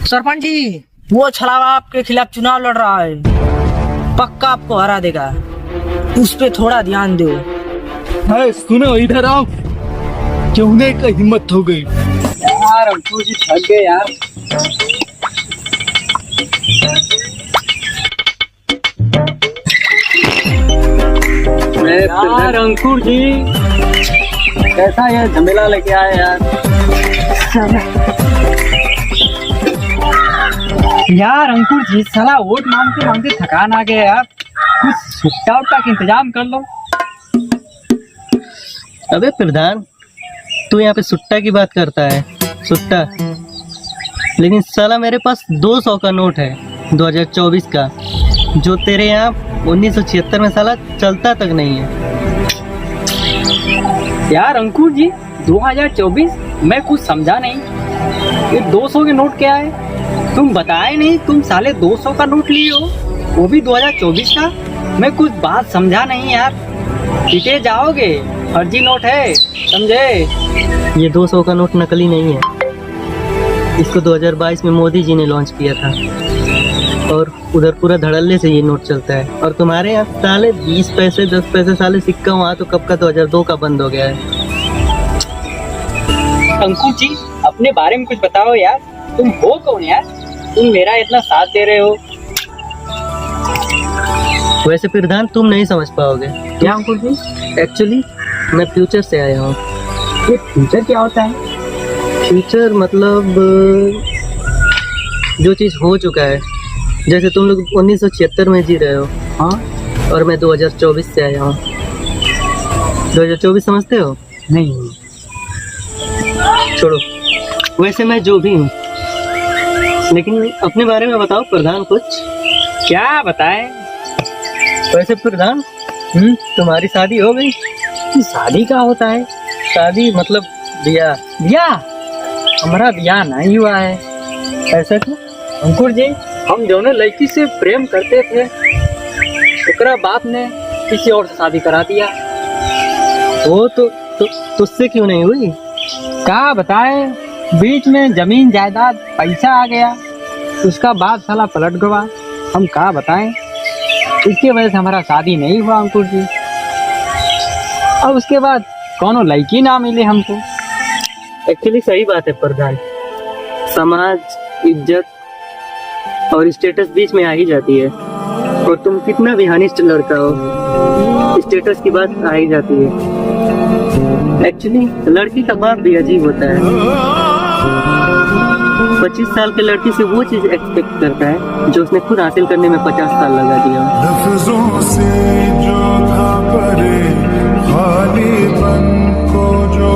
सरपंच जी, वो छलावा आपके खिलाफ चुनाव लड़ रहा है, पक्का आपको हरा देगा। उस पे थोड़ा ध्यान दो। है सुनो इधर आओ, क्यों का हिम्मत हो गई यार, अंकुर जी थक गए यार। यार अंकुर जी कैसा ये झमेला लेके आए यार। यार अंकुर जी साला वोट मांगते मांगते थकान आ गया यार, कुछ सुट्टा उट्टा का इंतजाम कर लो। अबे प्रधान, तू यहाँ पे सुट्टा की बात करता है, सुट्टा? लेकिन साला मेरे पास 200 का नोट है 2024 का, जो तेरे यहाँ 1976 में साला चलता तक नहीं है। यार अंकुर जी 2024 मैं कुछ समझा नहीं, ये 200 के नोट क्या है? तुम बताए नहीं, तुम साले 200 का नोट लिए हो, वो भी 2024 का। मैं कुछ बात समझा नहीं यार, पीटे जाओगे, फर्जी नोट है, समझे? ये 200 का नोट नकली नहीं है, इसको 2022 में मोदी जी ने लॉन्च किया था और उधर पूरा धड़ल्ले से ये नोट चलता है। और तुम्हारे यहाँ साले 20 पैसे 10 पैसे साले सिक्का वहाँ तो कब का 2002 का बंद हो गया है। अंकुर जी अपने बारे में कुछ बताओ यार, तुम हो कौन यार, तुम मेरा इतना साथ दे रहे हो? वैसे प्रधान तुम नहीं समझ पाओगे। क्या अंकुर जी? एक्चुअली मैं फ्यूचर से आया हूँ। ये फ्यूचर क्या होता है? फ्यूचर मतलब जो चीज़ हो चुका है, जैसे तुम लोग 1976 में जी रहे हो, हाँ, और मैं 2024 से आया हूँ। 2024 समझते हो? नहीं। छोड़ो, वैसे मैं जो भी हूँ, लेकिन अपने बारे में बताओ प्रधान कुछ। क्या बताएं? वैसे प्रधान तुम्हारी शादी हो गई? शादी का होता है? शादी मतलब ब्याह। ब्याह? हमारा ब्याह नहीं हुआ है। ऐसा क्यों? अंकुर जी हम दोनों लड़की से प्रेम करते थे, ओकरा बाप ने किसी और से शादी करा दिया। वो तो तुझसे क्यों नहीं हुई? क्या बताए, बीच में जमीन जायदाद पैसा आ गया, उसका बाप साला पलट गवा। हम क्या बताएं, इसकी वजह से हमारा शादी नहीं हुआ अंकुर जी। अब उसके बाद कौनो लड़की ना मिले हमको। एक्चुअली सही बात है प्रधान, समाज, इज्जत और स्टेटस बीच में आ ही जाती है, और तुम कितना भी हानिस्ट लड़का हो, स्टेटस की बात आ ही जाती है। एक्चुअली लड़की का बाप भी अजीब होता है, 25 साल के लड़की से वो चीज एक्सपेक्ट करता है जो उसने खुद हासिल करने में 50 साल लगा दिया। लफ्जों से जो था परे, खाली मन को जो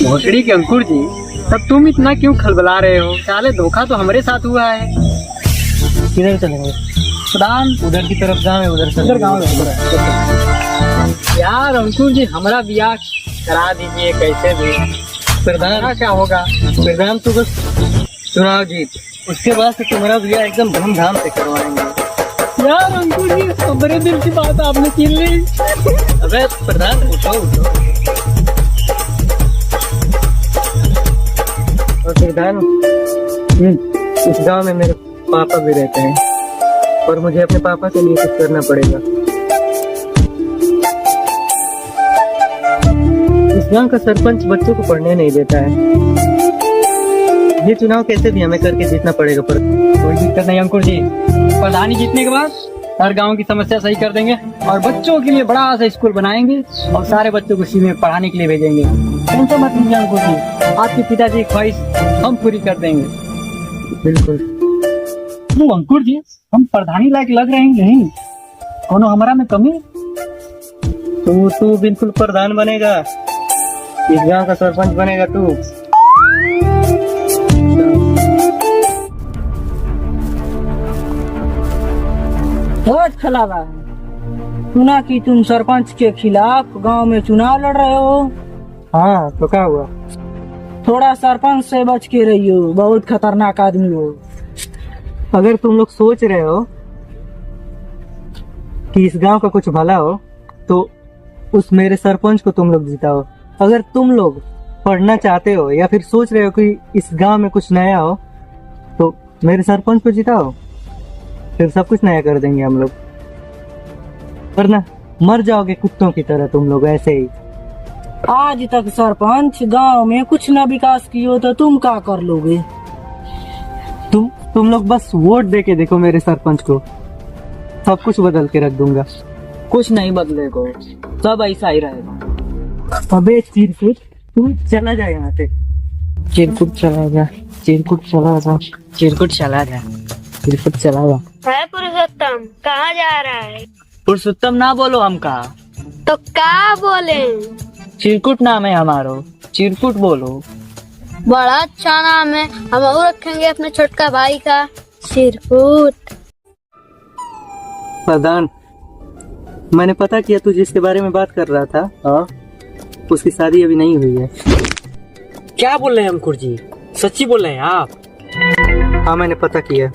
भोसड़ी के अंकुर जी, तब तुम इतना क्यों खलबला रहे हो? साले धोखा तो हमारे साथ हुआ है। किधर चलेंगे प्रधान? उधर की तरफ गाँव है, उधर गाँव यार अंकुर जी हमारा ब्याह करा दीजिए कैसे भी। प्रधान क्या होगा? प्रधान तो बस चुनाव जीत, उसके बाद से तुम्हारा ब्याह एकदम धूमधाम से करवाएंगे। यार अंकुर जी हमारे दिल की बात आपने छीन ली। अबे प्रधान उठो। और प्रधान इस गांव में मेरे पापा भी रहते हैं, और मुझे अपने पापा के लिए कुछ करना पड़ेगा। इस गांव का सरपंच बच्चों को पढ़ने नहीं देता है, ये चुनाव कैसे भी हमें करके जीतना पड़ेगा। पर कोई दिक्कत नहीं अंकुर जी, प्रधानी जीतने के बाद हर गांव की समस्या सही कर देंगे, और बच्चों के लिए बड़ा सा स्कूल बनाएंगे, और सारे बच्चों को इसी में पढ़ाने के लिए भेजेंगे। टेंशन मत लीजिए अंकुर जी, आपके पिताजी की ख्वाहिश हम पूरी कर देंगे। बिल्कुल। तो अंकुर जी हम प्रधानी लायक लग रहे हैं नहीं? कोनो हमारा में कमी? तू बिल्कुल प्रधान बनेगा, इस गांव का सरपंच बनेगा तू। बहुत खलावा है, सुना कि तुम सरपंच के खिलाफ गांव में चुनाव लड़ रहे हो। हाँ तो क्या हुआ? थोड़ा सरपंच से बच के रहियो, बहुत खतरनाक आदमी हो। अगर तुम लोग सोच रहे हो कि इस गांव का कुछ भला हो, तो उस मेरे सरपंच को तुम लोग जिताओ। अगर तुम लोग पढ़ना चाहते हो या फिर सोच रहे हो कि इस गांव में कुछ नया हो, तो मेरे सरपंच को जिताओ, फिर सब कुछ नया कर देंगे हम लोग। वरना मर जाओगे कुत्तों की तरह तुम लोग ऐसे ही। आज तक सरपंच गांव में कुछ ना विकास कियो तो तुम क्या कर लोगे? तुम लोग बस वोट दे के देखो मेरे सरपंच को, सब कुछ बदल के रख दूंगा। कुछ नहीं बदलेगा, सब ऐसा ही रहेगा। अबे चिरकुट, तू चला जा यहाँ से। चिरकुट चला जा, चिरकुट चला जा, चिरकुट चला जा, चिरकुट चला जा। है पुरुषोत्तम, कहाँ जा रहा है? पुरुषोत्तम ना बोलो हमका, तो क्या बोले? चिरकुट नाम है हमारो, चिरकुट बोलो। बड़ा अच्छा नाम है, हम और रखेंगे अपने छोटका भाई का चिरकुट। प्रधान, मैंने पता किया तू जिसके बारे में बात कर रहा था, हाँ, उसकी शादी अभी नहीं हुई है। क्या बोल रहे हैं अंकुर जी, सच्ची बोल रहे हैं आप? हाँ मैंने पता किया,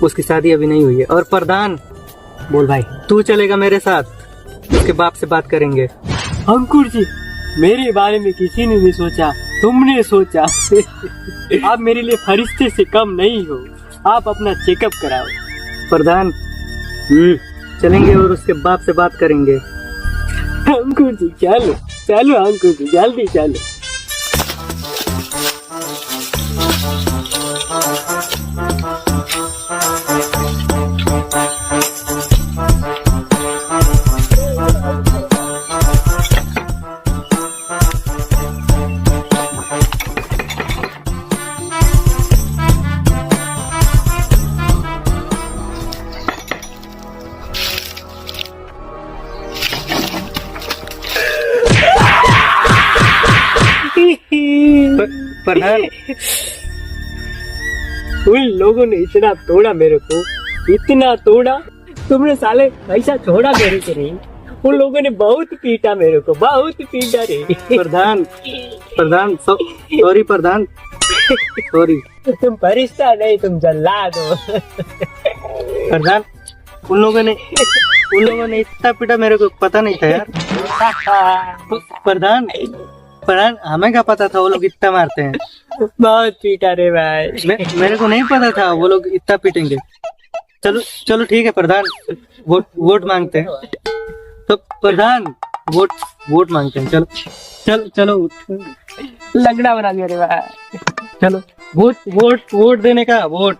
उसकी शादी अभी नहीं हुई है। और प्रधान, बोल भाई। तू चलेगा मेरे साथ, उसके बाप से बात करेंगे। अंकुर जी, मेरे बारे में किसी ने नहीं सोचा, तुमने सोचा। आप मेरे लिए फरिश्ते से कम नहीं हो, आप अपना चेकअप कराओ। प्रधान, चलेंगे और उसके बाप से बात करेंगे। अंकुर जी चलो चलो, अंकुर जी जल्दी चलो। प्रधान, उन लोगों ने इतना तोड़ा मेरे को, इतना तोड़ा, तुमने साले ऐसा छोड़ा मेरे को नहीं। उन लोगों ने बहुत पीटा मेरे को, बहुत पीटा रे। प्रधान सॉरी प्रधान, सॉरी। तुम फरिश्ता नहीं, तुम जल्लाद हो। प्रधान, उन लोगों ने इतना पीटा मेरे को पता नहीं था यार। प्रधान, हमें क्या पता था वो लोग इतना मारते हैं। बहुत पीटा रे भाई। मेरे को नहीं पता था वो लोग इतना पीटेंगे। चलो ठीक है प्रधान, वोट मांगते हैं। तो प्रधान, वोट मांगते हैं। चलो लगड़ा बना दिया रे भाई। चलो वोट देने का, वोट।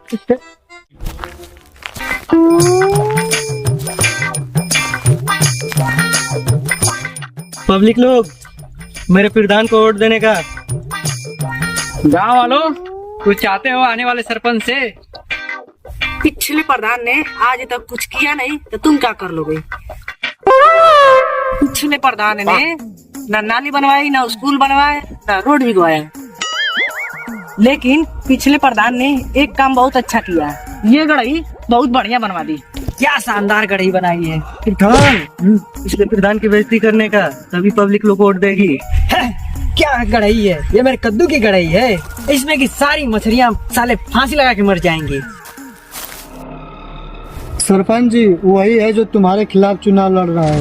पब्लिक लोग, मेरे प्रधान को वोट देने का। गाँव वालों, कुछ चाहते हो आने वाले सरपंच से? पिछले प्रधान ने आज तक कुछ किया नहीं तो तुम क्या कर लोगे? पिछले प्रधान ने ना नाली बनवाई, ना स्कूल बनवाए, ना रोड भी गवाया। लेकिन पिछले प्रधान ने एक काम बहुत अच्छा किया, ये गढ़ी बहुत बढ़िया बनवा दी। क्या शानदार गढ़ी बनाई है। प्रधान, इसलिए प्रधान की बेइज्जती करने का, तभी पब्लिक लोग वोट देगी। क्या गढ़ई है ये? मेरे कद्दू की गढ़ई है, इसमें की सारी मछलियाँ साले फांसी लगा के मर जाएंगी। सरपंच जी वही है जो तुम्हारे खिलाफ चुनाव लड़ रहा है।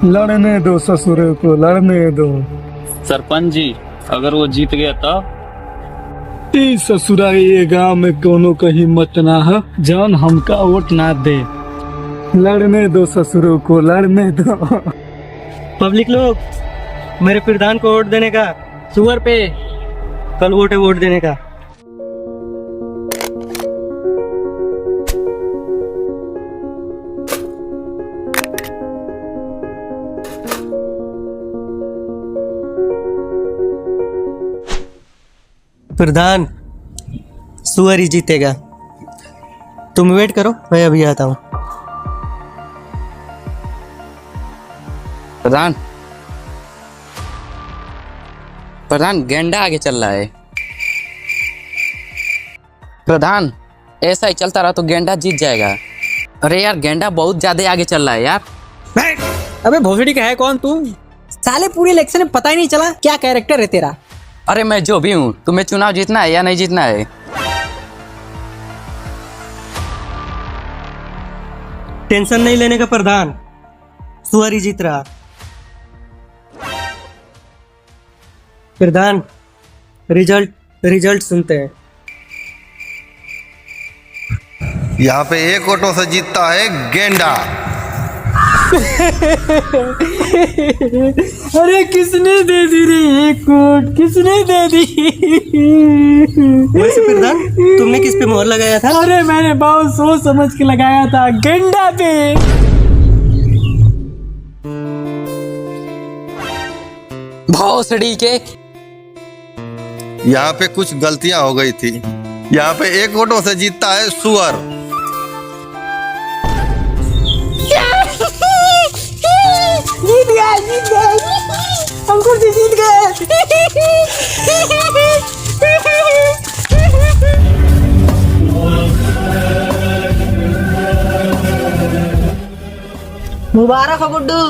लड़ने दो ससुर को, लड़ने दो। सरपंच जी, अगर वो जीत गया तो? ससुरा ये गांव में कोनो का हिम्मत ना है जौन हमका वोट ना दे। लड़ने दो ससुरों को, लड़ने दो। पब्लिक लोग, मेरे प्रधान को वोट देने का। सुअर पे कल वोट है वोट देने का। प्रधान, सुअर ही जीतेगा। तुम वेट करो, मैं अभी आता हूँ। प्रधान गेंडा आगे चल रहा है। प्रधान, ऐसा ही चलता रहा तो गेंडा जीत जाएगा। अरे यार, गेंडा बहुत ज्यादा आगे चल रहा है यार। अबे भोसड़ी का है कौन तू? साले पूरे इलेक्शन में पता ही नहीं चला क्या कैरेक्टर है तेरा। अरे मैं जो भी हूँ, तुम्हें चुनाव जीतना है या नहीं जीतना है? टेंशन नहीं लेने का प्रधान, सुअर ही जीत रहा। प्रधान, रिजल्ट सुनते हैं। यहाँ पे एक ऑटो से जीतता है गेंडा। अरे किसने दे दी रे ये कोट, किसने दे दी? वैसे प्रधान तुमने किस पे मोहर लगाया था? अरे मैंने बहुत सोच समझ के लगाया था, गेंडा पे। भौसड़ी के यहाँ पे कुछ गलतियां हो गई थी। यहाँ पे एक वोटों से जीतता है सुअर। जीत गए अंकुर जी, जीत गए। मुबारक हो गुड्डू।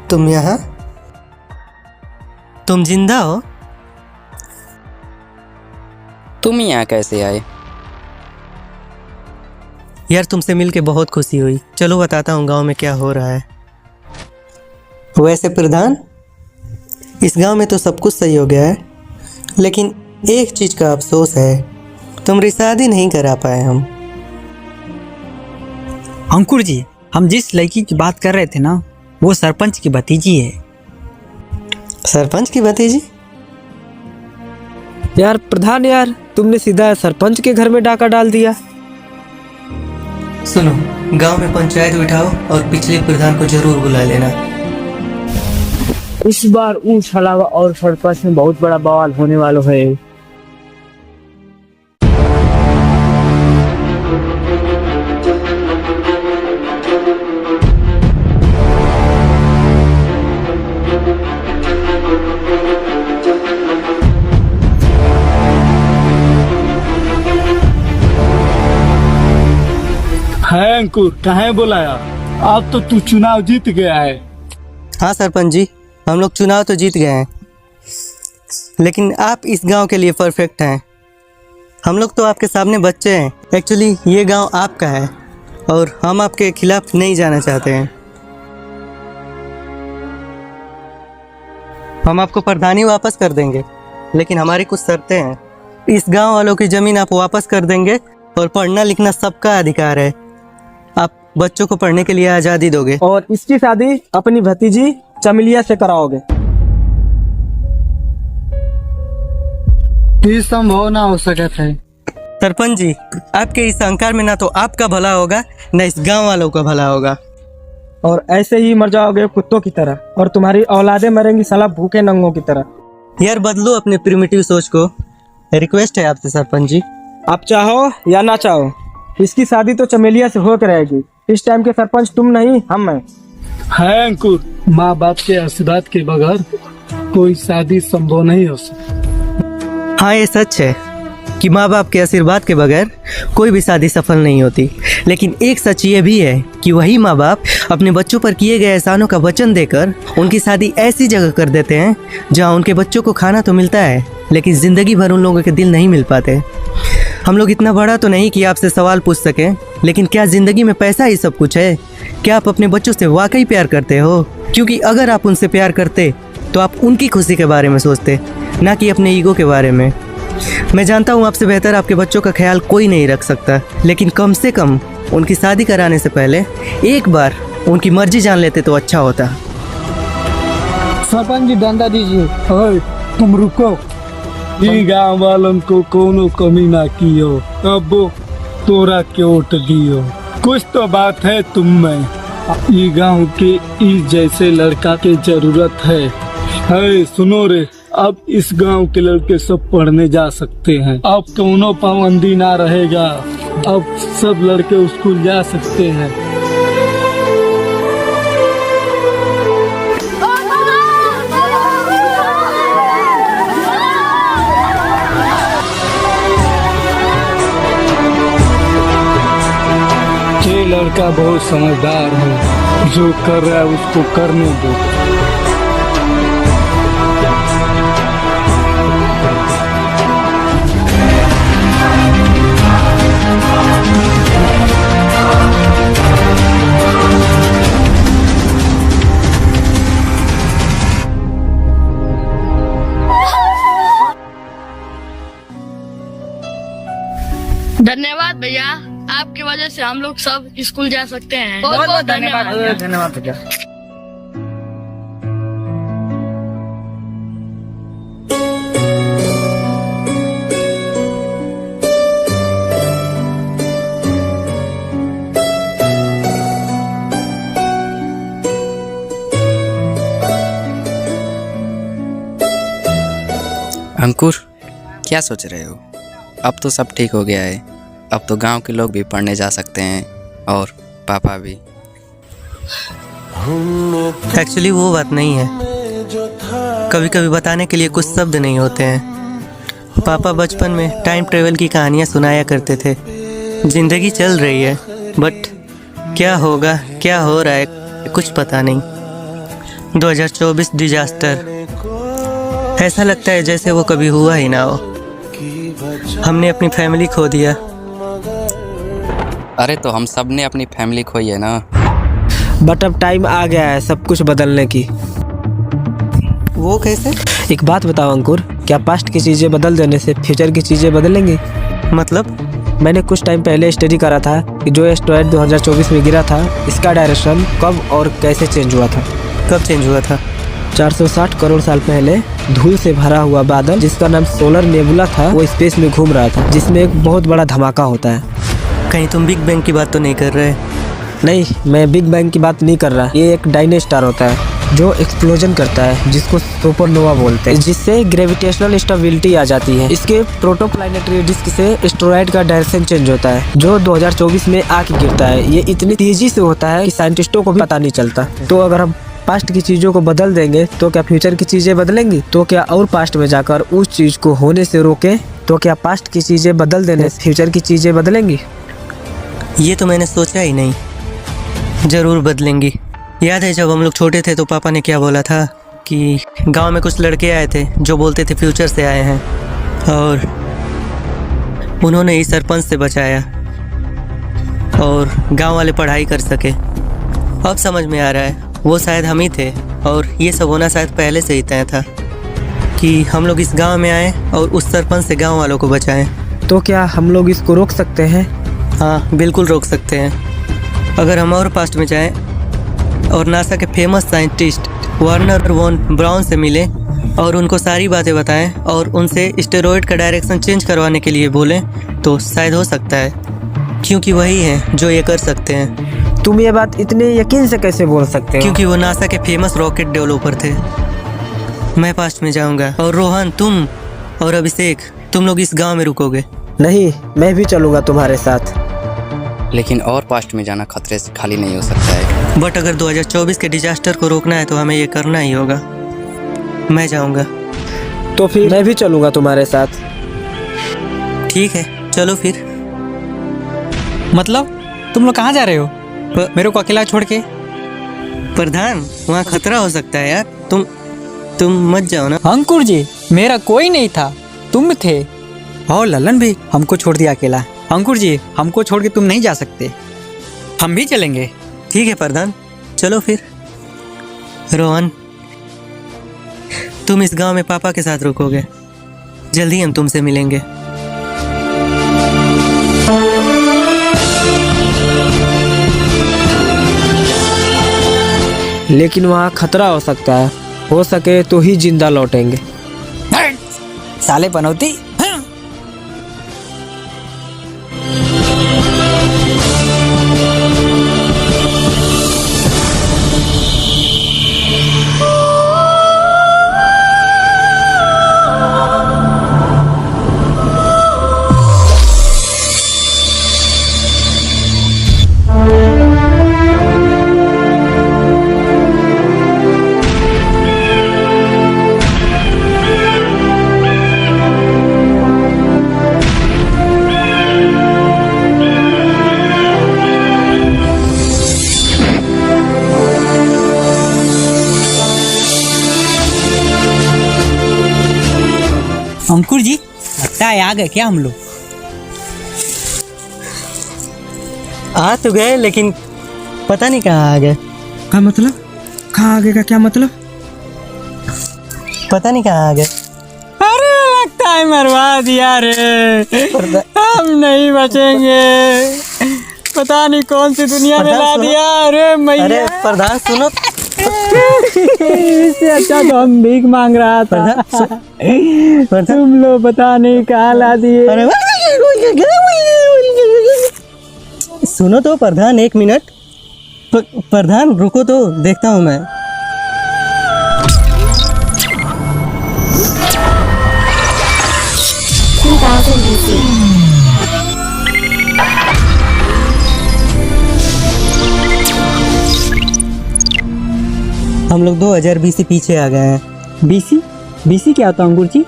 तुम यहाँ? तुम जिंदा हो? तुम यहाँ कैसे आए? यार तुमसे मिलके बहुत खुशी हुई। चलो बताता हूँ गांव में क्या हो रहा है। वैसे प्रधान, इस गांव में तो सब कुछ सही हो गया है, लेकिन एक चीज का अफसोस है, तुम्हारी शादी नहीं करा पाए हम। अंकुर जी, हम जिस लड़की की बात कर रहे थे ना, वो सरपंच की भतीजी है। सरपंच की भतीजी? यार प्रधान, यार तुमने सीधा सरपंच के घर में डाका डाल दिया। सुनो, गांव में पंचायत बिठाओ और पिछले प्रधान को जरूर बुला लेना। इस बार ऊंच हलावा और सरपंच में बहुत बड़ा बवाल होने वाला है। है अंकुर, कहाँ बुलाया? अब तो तू चुनाव जीत गया है। हाँ सरपंच जी, हम लोग चुनाव तो जीत गए हैं, लेकिन आप इस गांव के लिए परफेक्ट हैं। हम लोग तो आपके सामने बच्चे हैं। एक्चुअली ये गांव आपका है और हम आपके खिलाफ नहीं जाना चाहते हैं। हम आपको प्रधानी वापस कर देंगे, लेकिन हमारी कुछ शर्तें हैं। इस गांव वालों की ज़मीन आप वापस कर देंगे और पढ़ना लिखना सबका अधिकार है। आप बच्चों को पढ़ने के लिए आज़ादी दोगे और इसकी शादी अपनी भतीजी चमेलिया से कराओगे। ये संभव ना हो सकता है। सरपंच जी, आपके इस अहंकार में ना तो आपका भला होगा, न इस गांव वालों का भला होगा। और ऐसे ही मर जाओगे कुत्तों की तरह, और तुम्हारी औलादें मरेंगी साला भूखे नंगों की तरह। यार बदलो अपने प्रिमिटिव सोच को। रिक्वेस्ट है आपसे सरपंच जी। आप चाहो या ना चाहो, इसकी शादी तो चमेलिया से होकर रहेगी। इस टाइम के सरपंच तुम नहीं, हम हैं। है अंकुर, माँ बाप के आशीर्वाद के बगैर कोई शादी संभव नहीं हो सकती। हाँ ये सच है कि माँ बाप के आशीर्वाद के बगैर कोई भी शादी सफल नहीं होती, लेकिन एक सच ये भी है कि वही माँ बाप अपने बच्चों पर किए गए एहसानों का वचन देकर उनकी शादी ऐसी जगह कर देते हैं जहाँ उनके बच्चों को खाना तो मिलता है, लेकिन ज़िंदगी भर उन लोगों के दिल नहीं मिल पाते। हम लोग इतना बड़ा तो नहीं कि आपसे सवाल पूछ सकें, लेकिन क्या ज़िंदगी में पैसा ही सब कुछ है? क्या आप अपने बच्चों से वाकई प्यार करते हो? क्योंकि अगर आप उनसे प्यार करते तो आप उनकी खुशी के बारे में सोचते, ना कि अपने ईगो के बारे में। मैं जानता हूँ आपसे बेहतर आपके बच्चों का ख्याल कोई नहीं रख सकता, लेकिन कम से कम उनकी शादी कराने से पहले एक बार उनकी मर्जी जान लेते तो अच्छा होता। सरपंच जी डंडा दीजिए। ओए तुम रुको, ये गाँव वालों को कोनो कमी ना कियो, अब तोरा के वोट दियो। कुछ तो बात है तुम में। ये गांव के इस जैसे लड़का के जरूरत है। सुनो रे, अब इस गांव के लड़के सब पढ़ने जा सकते हैं। अब कोनो पाबंदी ना रहेगा, अब सब लड़के स्कूल जा सकते हैं। ये लड़का बहुत समझदार है, जो कर रहा है उसको करने दो। धन्यवाद भैया, आपकी वजह से हम लोग सब स्कूल जा सकते हैं। बहुत बहुत धन्यवाद। धन्यवाद भैया। अंकुर, क्या सोच रहे हो? अब तो सब ठीक हो गया है। अब तो गांव के लोग भी पढ़ने जा सकते हैं और पापा भी। एक्चुअली वो बात नहीं है। कभी कभी बताने के लिए कुछ शब्द नहीं होते हैं। पापा बचपन में टाइम ट्रेवल की कहानियाँ सुनाया करते थे। जिंदगी चल रही है, बट क्या होगा, क्या हो रहा है, कुछ पता नहीं। 2024 डिजास्टर, ऐसा लगता है जैसे वो कभी हुआ ही ना हो। हमने अपनी फैमिली खो दिया। अरे तो हम सब ने अपनी फैमिली खोई है ना। बट अब टाइम आ गया है सब कुछ बदलने की। वो कैसे? एक बात बताओ अंकुर, क्या पास्ट की चीजें बदल देने से फ्यूचर की चीजें बदलेंगी? मतलब? मैंने कुछ टाइम पहले स्टडी करा था कि जो एस्टेरॉयड 2024 में गिरा था, इसका डायरेक्शन कब और कैसे चेंज हुआ था। कब चेंज हुआ था? 460 करोड़ साल पहले धूल से भरा हुआ बादल जिसका नाम सोलर नेबुला था, वो स्पेस में घूम रहा था, जिसमें एक बहुत बड़ा धमाका होता है। कहीं तुम बिग बैंग की बात तो नहीं कर रहे? नहीं, मैं बिग बैंग की बात नहीं कर रहा। ये एक डायनेस्टार होता है जो एक्सप्लोजन करता है, जिसको सुपरनोवा बोलते हैं, जिससे ग्रेविटेशनल स्टेबिलिटी आ जाती है। इसके प्रोटोप्लैनेटरी डिस्क से एस्टेरॉयड का डायरेक्शन चेंज होता है, जो 2024 में आके गिरता है। ये इतनी तेजी से होता है कि साइंटिस्टों को भी पता नहीं चलता। तो अगर हम पास्ट की चीजों को बदल देंगे तो क्या फ्यूचर की चीजें बदलेंगी? तो क्या और पास्ट में जाकर उस चीज को होने से रोके? तो क्या पास्ट की चीजें बदल देने से फ्यूचर की चीजें बदलेंगी? ये तो मैंने सोचा ही नहीं। जरूर बदलेंगी। याद है जब हम लोग छोटे थे तो पापा ने क्या बोला था कि गांव में कुछ लड़के आए थे जो बोलते थे फ्यूचर से आए हैं, और उन्होंने ही सरपंच से बचाया और गांव वाले पढ़ाई कर सके। अब समझ में आ रहा है वो शायद हम ही थे, और ये सब होना शायद पहले से ही तय था कि हम लोग इस गांव में आए और उस सरपंच से गांव वालों को बचाएं। तो क्या हम लोग इसको रोक सकते हैं? हाँ, बिल्कुल रोक सकते हैं। अगर हम और पास्ट में जाएं और नासा के famous scientist Wernher von Braun से मिलें और उनको सारी बातें बताएं और उनसे एस्टेरॉयड का डायरेक्शन चेंज करवाने के लिए बोलें, तो शायद हो सकता है, क्योंकि वही हैं जो ये कर सकते हैं। तुम ये बात इतने यकीन से कैसे बोल सकते हो? क्योंकि वो नासा के फेमस रॉकेट डेवलपर थे। मैं पास्ट में जाऊंगा और रोहन, तुम और अभिषेक, तुम लोग इस गांव में रुकोगे। नहीं, मैं भी चलूंगा तुम्हारे साथ। लेकिन और पास्ट में जाना खतरे से खाली नहीं हो सकता है। बट अगर 2024 के डिजास्टर को रोकना है तो हमें ये करना ही होगा। मैं जाऊंगा। तो फिर मैं भी चलूंगा तुम्हारे साथ। ठीक है, चलो फिर। मतलब तुम लोग कहाँ जा रहे हो मेरे को अकेला छोड़ के? प्रधान, वहाँ खतरा हो सकता है यार। तुम मत जाओ ना। अंकुर जी, मेरा कोई नहीं था, तुम थे। और ललन भी हमको छोड़ दिया अकेला। अंकुर जी, हमको छोड़ के तुम नहीं जा सकते, हम भी चलेंगे। ठीक है प्रधान, चलो फिर। रोहन, तुम इस गांव में पापा के साथ रुकोगे। जल्दी हम तुमसे मिलेंगे। लेकिन वहाँ खतरा हो सकता है, हो सके तो ही जिंदा लौटेंगे। साले पनौती। अंकुर जी, लगता है आ गए क्या हम लोग? आ तो गए, लेकिन पता नहीं कहाँ आ गए। क्या मतलब? कहाँ आगे का क्या मतलब? पता नहीं कहाँ आ गए। अरे लगता हाय मरवा दिया रे, हम नहीं बचेंगे। पता नहीं कौन सी दुनिया में ला दिया। अरे मैया, अरे प्रधान सुनो, इससे अच्छा तो हम भीख मांग रहा था। तुम लोग पता नहीं कहाँ ला दिए। सुनो तो प्रधान, 1 मिनट। प्रधान रुको तो, देखता हूँ मैं। हम लोग 2000 BC पीछे आ गए हैं। बीसी क्या होता है अंकुर जी?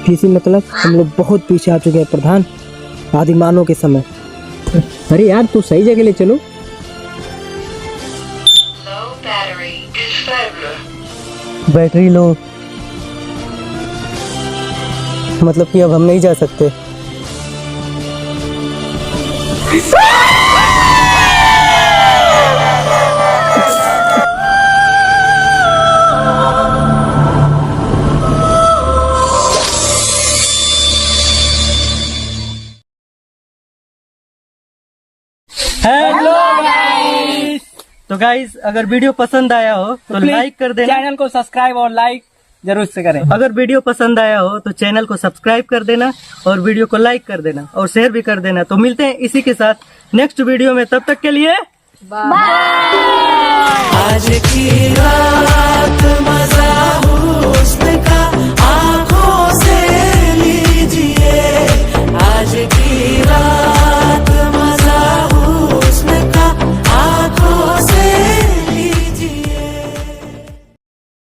बीसी मतलब हम लोग बहुत पीछे आ चुके हैं प्रधान, आदिमानव के समय। अरे यार तू सही जगह ले चलो। बैटरी लो, मतलब कि अब हम नहीं जा सकते। Hello guys. तो गाइस, अगर वीडियो पसंद आया हो तो लाइक कर देना, चैनल को सब्सक्राइब और लाइक जरूर से करें। अगर वीडियो पसंद आया हो तो चैनल को सब्सक्राइब कर देना और वीडियो को लाइक कर देना और शेयर भी कर देना। तो मिलते हैं इसी के साथ नेक्स्ट वीडियो में, तब तक के लिए बाय। आज की रात मजा